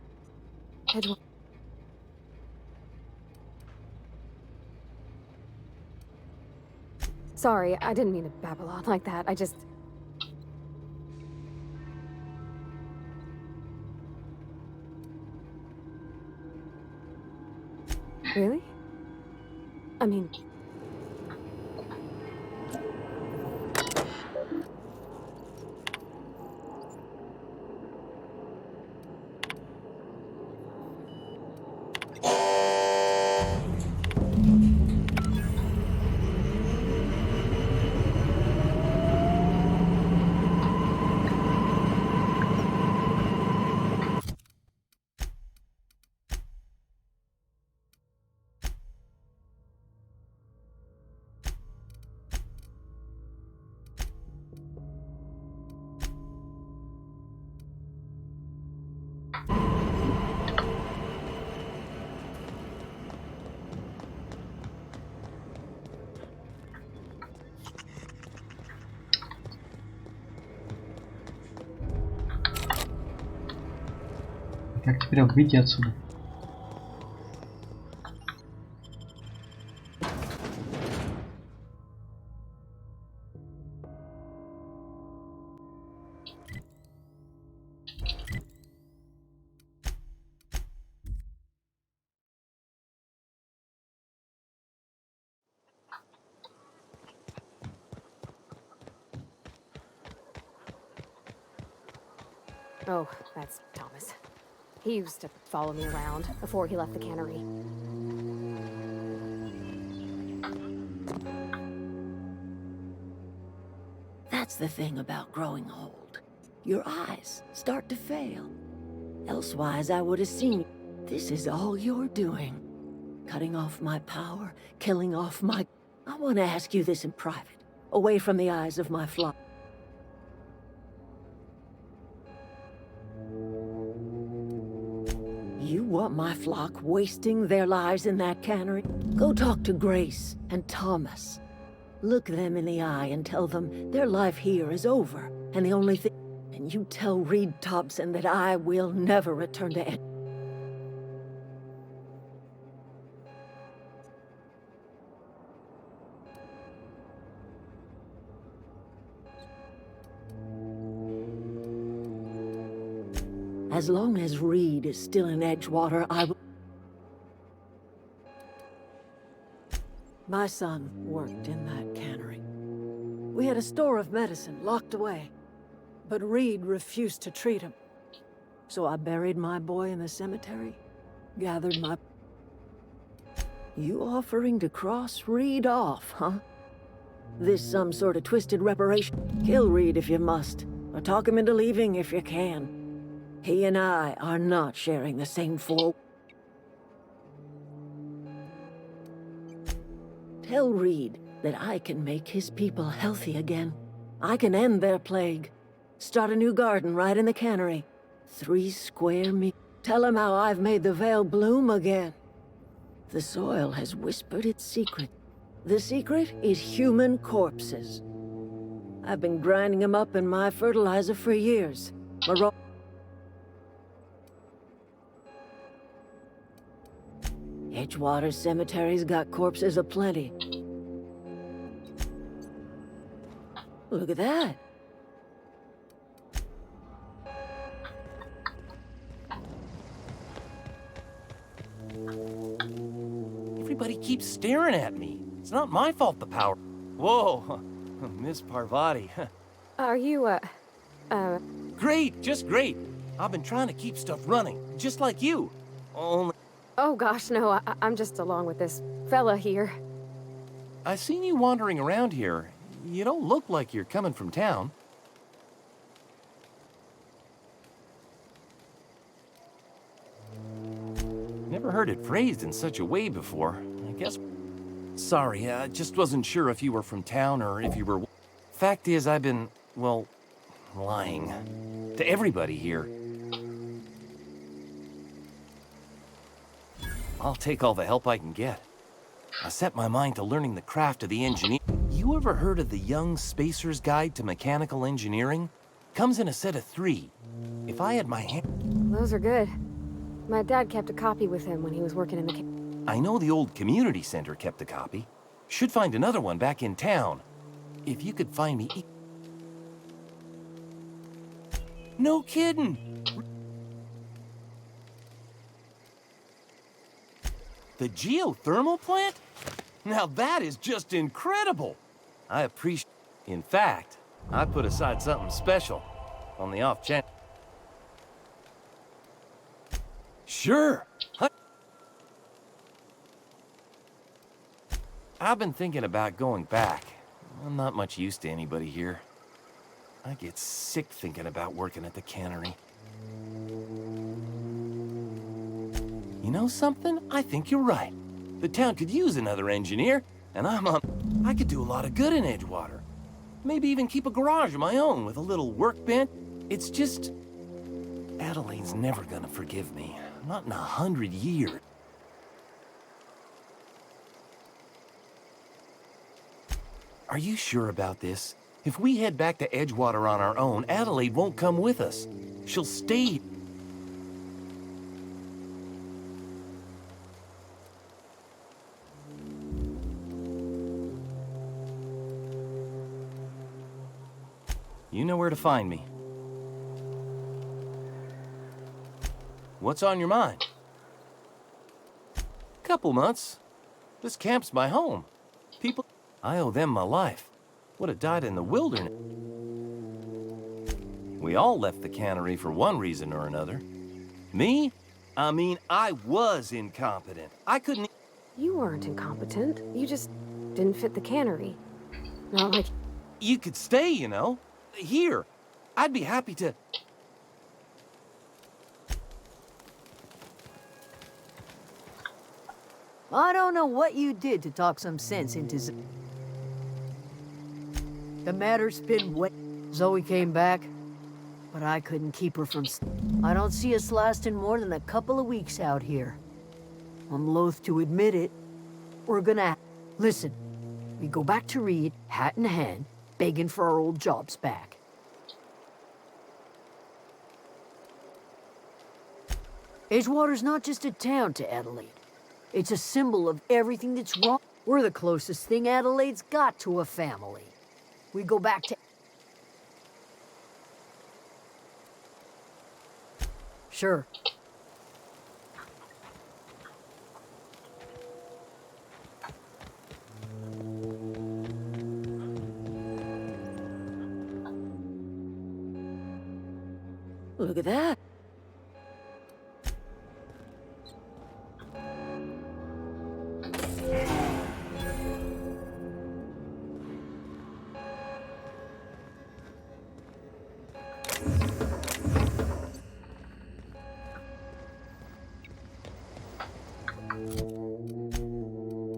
Sorry, I didn't mean to babble on like that. I just... Really? I mean... Как теперь выйти отсюда? Oh, that's Thomas. He used to follow me around before he left the cannery. That's the thing about growing old. Your eyes start to fail. Elsewise, I would have seen you. This is all you're doing. Cutting off my power, killing off my... I want to ask you this in private, away from the eyes of my flock. You want my flock wasting their lives in that cannery? Go talk to Grace and Thomas. Look them in the eye and tell them their life here is over, and the only thing... And you tell Reed Thompson that I will never return to Ed. As long as Reed is still in Edgewater, I will... My son worked in that cannery. We had a store of medicine locked away, but Reed refused to treat him. So I buried my boy in the cemetery, gathered my... You offering to cross Reed off, huh? This some sort of twisted reparation? Kill Reed if you must, or talk him into leaving if you can. He and I are not sharing the same floor. Tell Reed that I can make his people healthy again. I can end their plague. Start a new garden right in the cannery. 3 square meters. Tell him how I've made the vale bloom again. The soil has whispered its secret. The secret is human corpses. I've been grinding them up in my fertilizer for years. Edgewater Cemetery's got corpses aplenty. Look at that. Everybody keeps staring at me. It's not my fault the power... Whoa, Miss Parvati. Are you, Great, just great. I've been trying to keep stuff running, just like you. Only... Oh gosh, no, I'm just along with this fella here. I seen you wandering around here. You don't look like you're coming from town. Never heard it phrased in such a way before. I guess... Sorry, I just wasn't sure if you were from town or if you were... Fact is, I've been, well, lying. To everybody here. I'll take all the help I can get. I set my mind to learning the craft of the engineer. You ever heard of the Young Spacer's Guide to Mechanical Engineering? Comes in a set of 3. If I had my hand... Those are good. My dad kept a copy with him when he was working in the... I know the old community center kept a copy. Should find another one back in town. If you could find me... No kidding! The geothermal plant? Now that is just incredible! I appreciate... In fact, I put aside something special on the off chance. Sure! I've been thinking about going back. I'm not much use to anybody here. I get sick thinking about working at the cannery. You know something? I think you're right. The town could use another engineer, and I could do a lot of good in Edgewater. Maybe even keep a garage of my own with a little workbench. It's just... Adelaide's never gonna forgive me. Not in 100 years. Are you sure about this? If we head back to Edgewater on our own, Adelaide won't come with us. She'll stay... You know where to find me. What's on your mind? Couple months. This camp's my home. People... I owe them my life. Would have died in the wilderness. We all left the cannery for one reason or another. Me? I mean, I was incompetent. I couldn't... You weren't incompetent. You just didn't fit the cannery. Not like... You could stay, you know. Here. I'd be happy to... I don't know what you did to talk some sense into... The matter's been wet. Zoe came back, but I couldn't keep her from... I don't see us lasting more than a couple of weeks out here. I'm loath to admit it. We're gonna... Listen, we go back to Reed, hat in hand, begging for our old jobs back. Edgewater's not just a town to Adelaide. It's a symbol of everything that's wrong. We're the closest thing Adelaide's got to a family. We go back to... Sure. Look at that.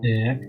Так.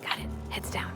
Got it. Heads down.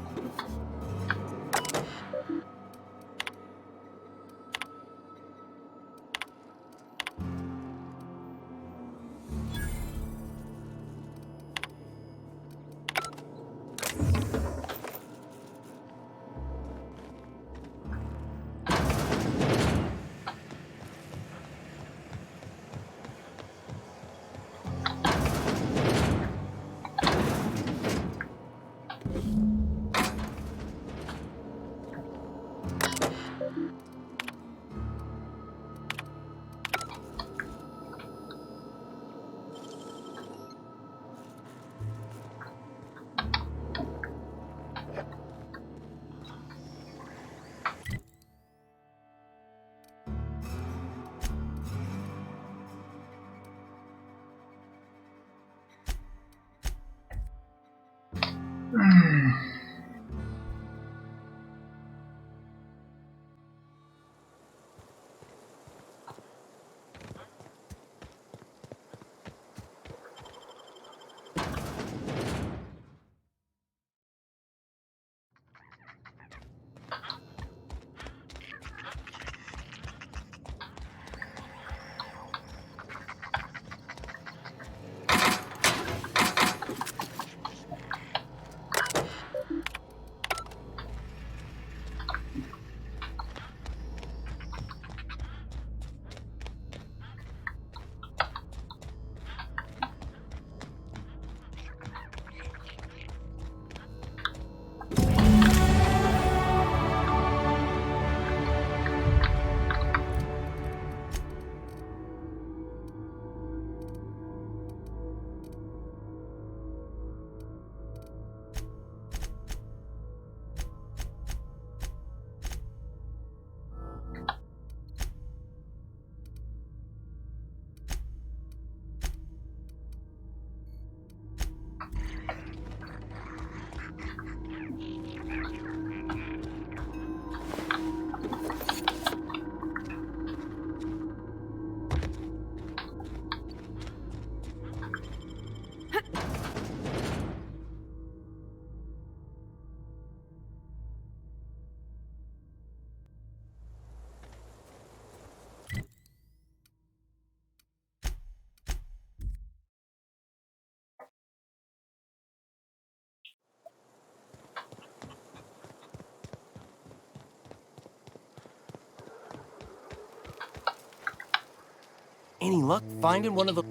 Any luck finding one of the...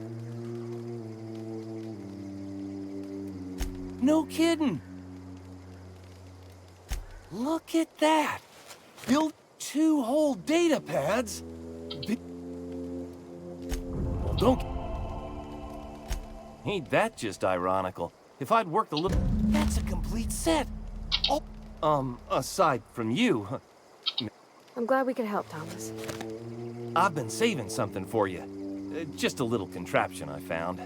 No kidding. Look at that. Built 2 whole data pads. Well, don't... Ain't that just ironical? If I'd worked a little... That's a complete set! Oh, aside from you. I'm glad we could help, Thomas. I've been saving something for you. Just a little contraption I found.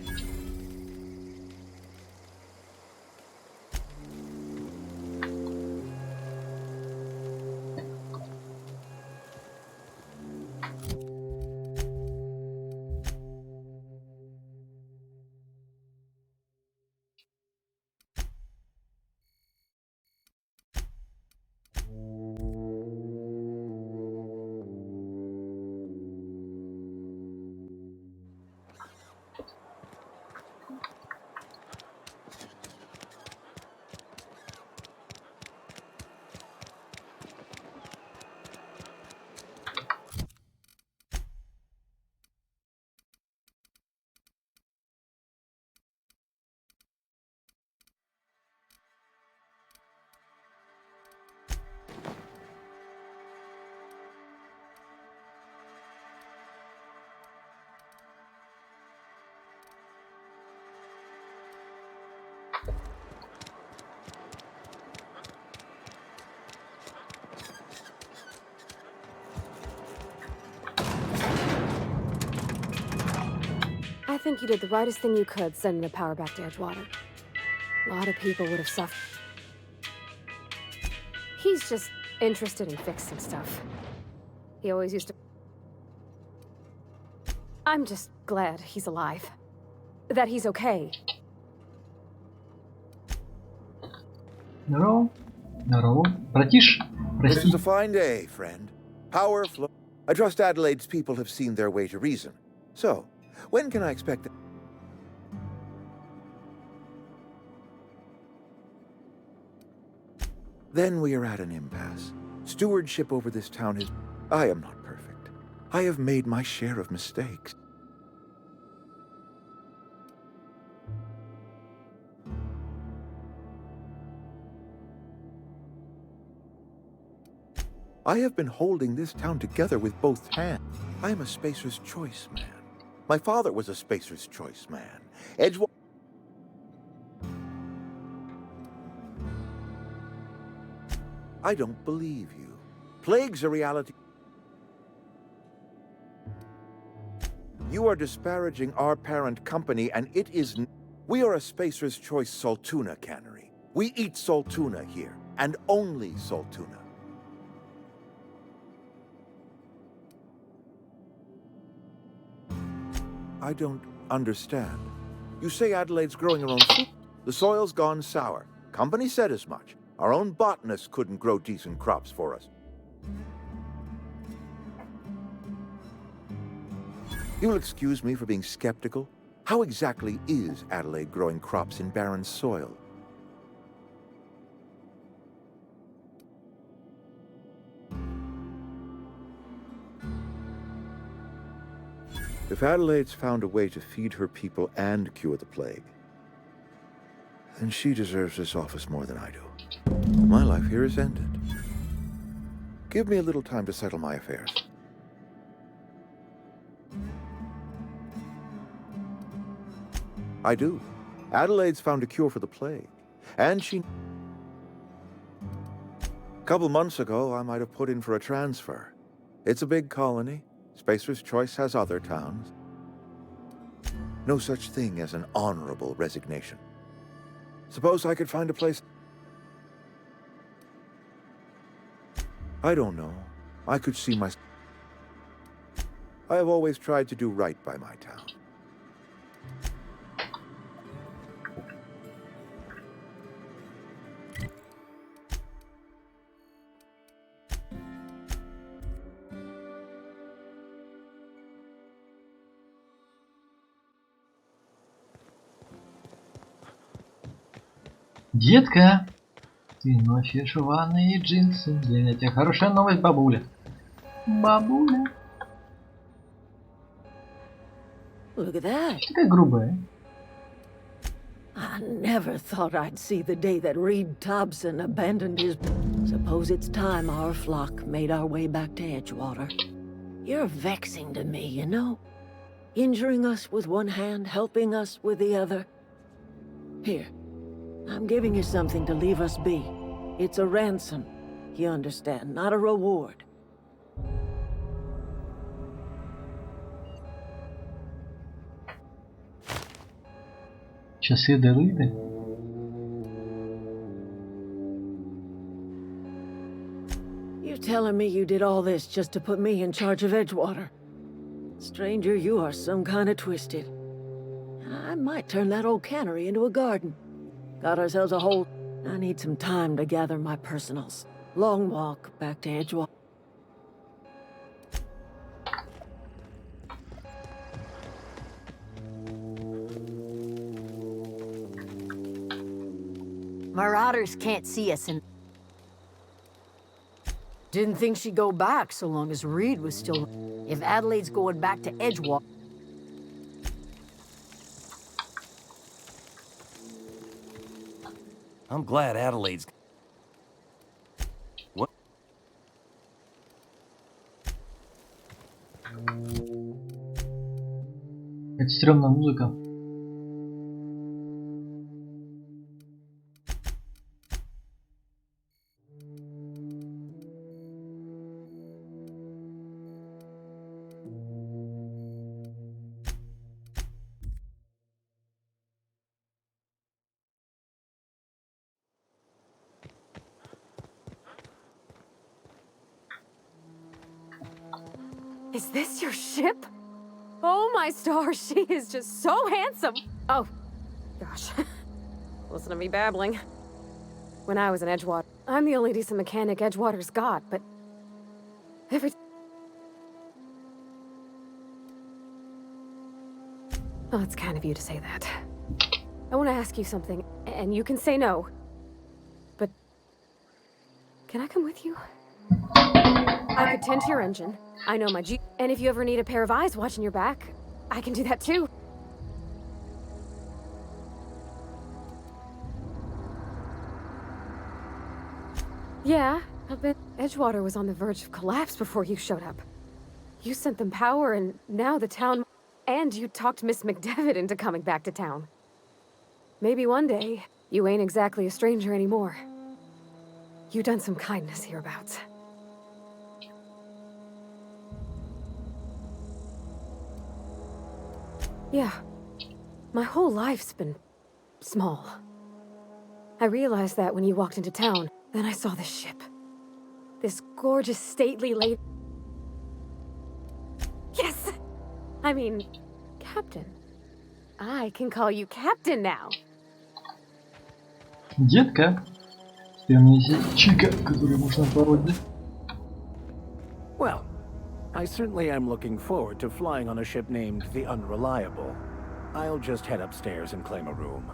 I think you did the rightest thing you could sending the power back to Edgewater. A lot of people would have suffered. He's just interested in fixing stuff. He always used to... I'm just glad he's alive. That he's okay. Здорово. Здорово. Братиш, This is прости. a fine day, friend. Power flow. I trust Adelaide's people have seen their way to reason. So, when can I expect... Then we are at an impasse. Stewardship over this town is... I am not perfect. I have made my share of mistakes. I have been holding this town together with both hands. I am a Spacer's Choice man. My father was a Spacer's Choice man. Edgewater... I don't believe you. Plague's a reality. You are disparaging our parent company, and it is... We are a Spacer's Choice Saltuna cannery. We eat Saltuna here, and only Saltuna. I don't understand. You say Adelaide's growing her own food. The soil's gone sour. Company said as much. Our own botanists couldn't grow decent crops for us. You'll excuse me for being skeptical. How exactly is Adelaide growing crops in barren soil? If Adelaide's found a way to feed her people and cure the plague, then she deserves this office more than I do. My life here is ended. Give me a little time to settle my affairs. I do. Adelaide's found a cure for the plague, and she... A couple months ago, I might have put in for a transfer. It's a big colony. Spacer's Choice has other towns. No such thing as an honorable resignation. Suppose I could find a place... I don't know. I could see my... I have always tried to do right by my town. Детка, ты носишь рваные джинсы. Для тебя хорошая новость, бабуля. Бабуля. Look at that. Такая грубая. I never thought I'd see the day that Reed Thompson abandoned his... Suppose it's time our flock made our way back to Edgewater. You're vexing to me, you know? injuring us with one hand, helping us with the other. Here, I'm giving you something to leave us be. It's a ransom, you understand, not a reward. Часы Делиты? You're telling me you did all this just to put me in charge of Edgewater? Stranger, you are some kind of twisted. I might turn that old cannery into a garden. Got ourselves a whole... I need some time to gather my personals. Long walk back to Edgewater. Marauders can't see us and... Didn't think she'd go back so long as Reed was still... If Adelaide's going back to Edgewater... I'm glad Adelaide's... What? Это стрёмная музыка. Is this your ship? Oh my stars, she is just so handsome. Oh, gosh. Listen to me babbling. When I was in Edgewater, I'm the only decent mechanic Edgewater's got, but every... Oh, it's kind of you to say that. I want to ask you something, and you can say no. But can I come with you? I could tend to your engine. I know my G. And if you ever need a pair of eyes watching your back, I can do that too. Yeah, I bet Edgewater was on the verge of collapse before you showed up. You sent them power, and now the town... And you talked Miss McDevitt into coming back to town. Maybe one day, you ain't exactly a stranger anymore. You done some kindness hereabouts. Yeah. My whole life's been... small. I realized that when you walked into town. Then I saw this ship. This gorgeous, stately lady... Yes! I mean, Captain. I can call you Captain now. Детка. Ты у меня есть чика, которую можно породить. Well, I certainly am looking forward to flying on a ship named the Unreliable. I'll just head upstairs and claim a room.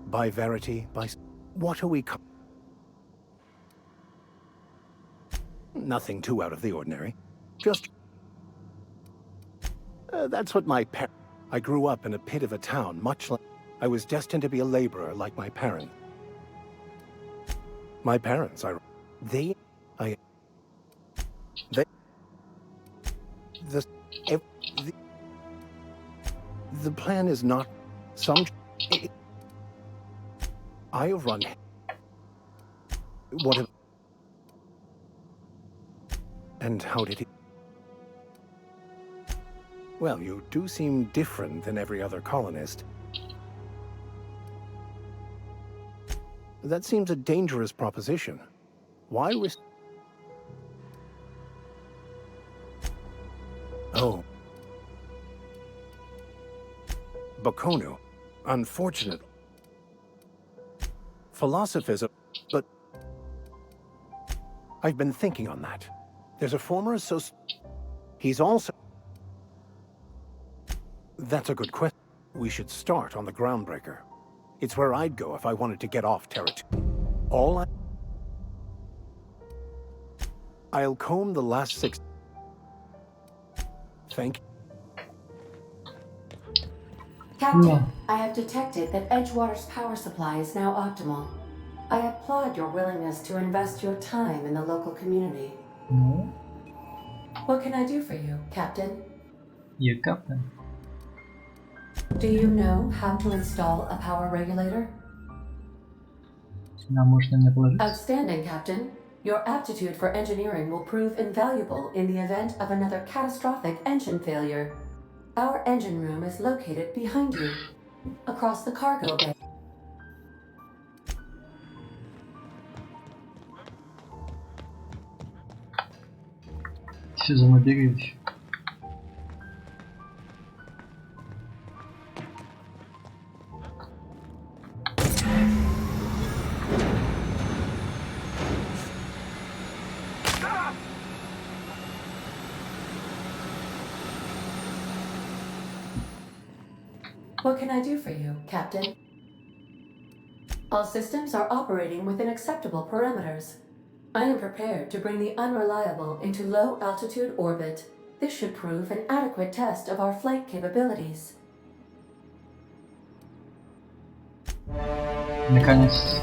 By Verity, by... What are we... Nothing too out of the ordinary. Just... that's what my I grew up in a pit of a town, much like... I was destined to be a laborer like my parents. My parents are... They... I... They... The plan is not... Some... I have run... What... And how did he... Well, you do seem different than every other colonist. That seems a dangerous proposition. Why risk... Oh. Bakonu. Unfortunate. Philosophism, but... I've been thinking on that. There's a former associate... He's also... That's a good question. We should start on the Groundbreaker. It's where I'd go if I wanted to get off territory. I'll comb the last 6... Thank you. Captain, I have detected that Edgewater's power supply is now optimal. I applaud your willingness to invest your time in the local community. What can I do for you, Captain? You captain. Do you know how to install a power regulator? Сюда можно мне положить. Outstanding, Captain. Your aptitude for engineering will prove invaluable in the event of another catastrophic engine failure. Our engine room is located behind you, across the cargo bay. Все за мной бегают еще. What can I do for you, Captain? All systems are operating within acceptable parameters. I am prepared to bring the unreliable into low-altitude orbit. This should prove an adequate test of our flight capabilities. Наконец.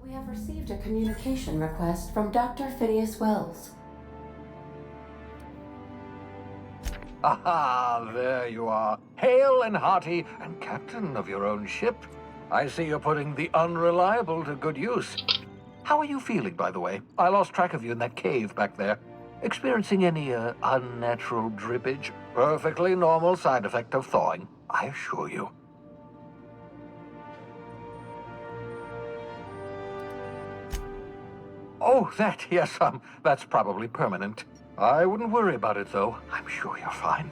We have received a communication request from Dr. Phineas Wells. Aha, there you are. Hale and hearty, and captain of your own ship. I see you're putting the unreliable to good use. How are you feeling, by the way? I lost track of you in that cave back there. Experiencing any unnatural drippage? Perfectly normal side effect of thawing, I assure you. Oh, yes, that's probably permanent. I wouldn't worry about it, though. I'm sure you're fine.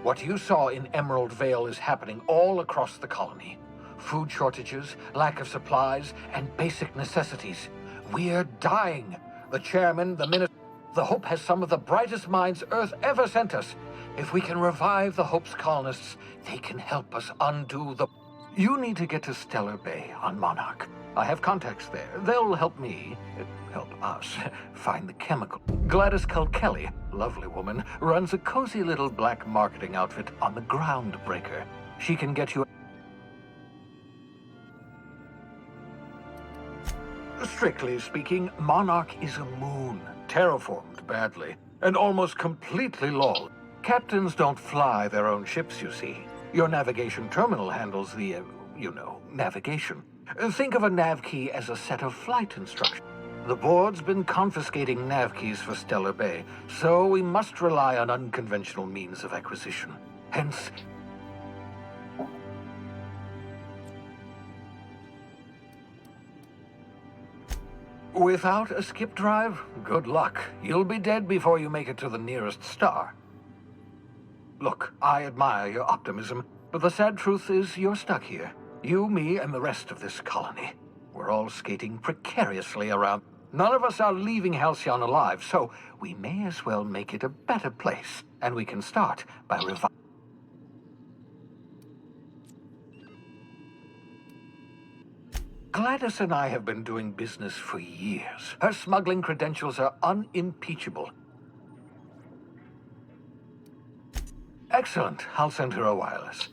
What you saw in Emerald Vale is happening all across the colony. Food shortages, lack of supplies, and basic necessities. We're dying. The chairman, the minister, the Hope has some of the brightest minds Earth ever sent us. If we can revive the Hope's colonists, they can help us undo the... You need to get to Stellar Bay on Monarch. I have contacts there. They'll help us, find the chemical. Gladys Kelly, lovely woman, runs a cozy little black marketing outfit on the Groundbreaker. She can get you... Strictly speaking, Monarch is a moon, terraformed badly, and almost completely lulled. Captains don't fly their own ships, you see. Your navigation terminal handles the, navigation. Think of a nav key as a set of flight instructions. The board's been confiscating nav keys for Stellar Bay, so we must rely on unconventional means of acquisition. Hence... Without a skip drive, good luck. You'll be dead before you make it to the nearest star. Look, I admire your optimism, but the sad truth is you're stuck here. You, me, and the rest of this colony. We're all skating precariously around. None of us are leaving Halcyon alive, so we may as well make it a better place. And we can start by reviving... Gladys and I have been doing business for years. Her smuggling credentials are unimpeachable. Excellent. I'll send her a wireless.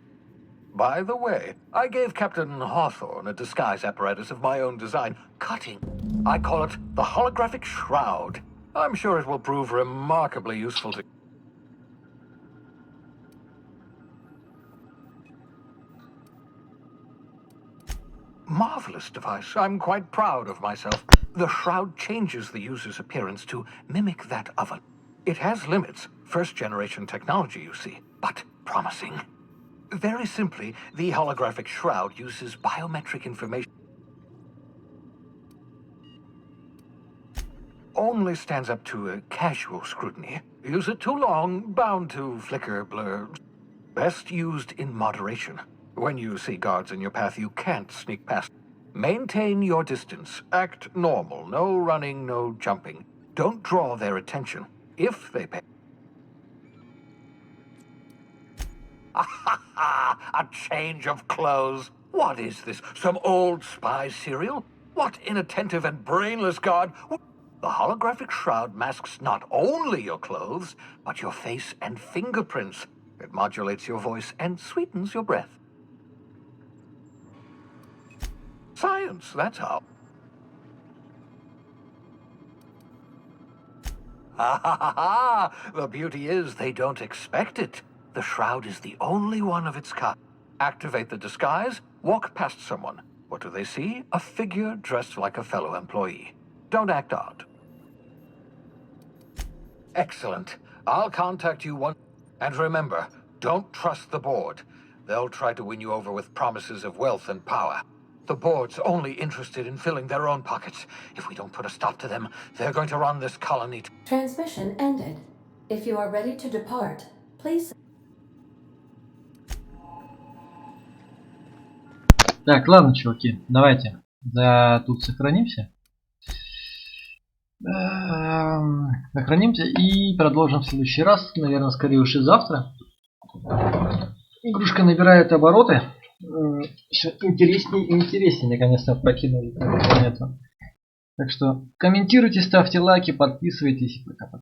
By the way, I gave Captain Hawthorne a disguise apparatus of my own design. Cutting. I call it the holographic shroud. I'm sure it will prove remarkably useful to... Marvelous device. I'm quite proud of myself. The shroud changes the user's appearance to mimic that of a... It has limits. First-generation technology, you see, but promising. Very simply, the holographic shroud uses biometric information. Only stands up to a casual scrutiny. Use it too long, bound to flicker, blur. Best used in moderation. When you see guards in your path, you can't sneak past. Maintain your distance. Act normal. No running, no jumping. Don't draw their attention. If they pay... A change of clothes. What is this? Some old spy serial? What inattentive and brainless guard? The holographic shroud masks not only your clothes, but your face and fingerprints. It modulates your voice and sweetens your breath. Science, that's how. Ha ha ha ha! The beauty is they don't expect it. The shroud is the only one of its kind. Activate the disguise, walk past someone. What do they see? A figure dressed like a fellow employee. Don't act odd. Excellent. I'll contact you once. And remember, don't trust the board. They'll try to win you over with promises of wealth and power. The board's only interested in filling their own pockets. If we don't put a stop to them, they're going to run this colony. Transmission ended. If you are ready to depart, please. Так, ладно, чуваки, давайте тут сохранимся. Сохранимся и продолжим в следующий раз. Наверное, скорее уж и завтра. Игрушка набирает обороты. Все интереснее и интереснее. Наконец-то прокинули эту планету. Так что комментируйте, ставьте лайки, подписывайтесь. Пока-пока.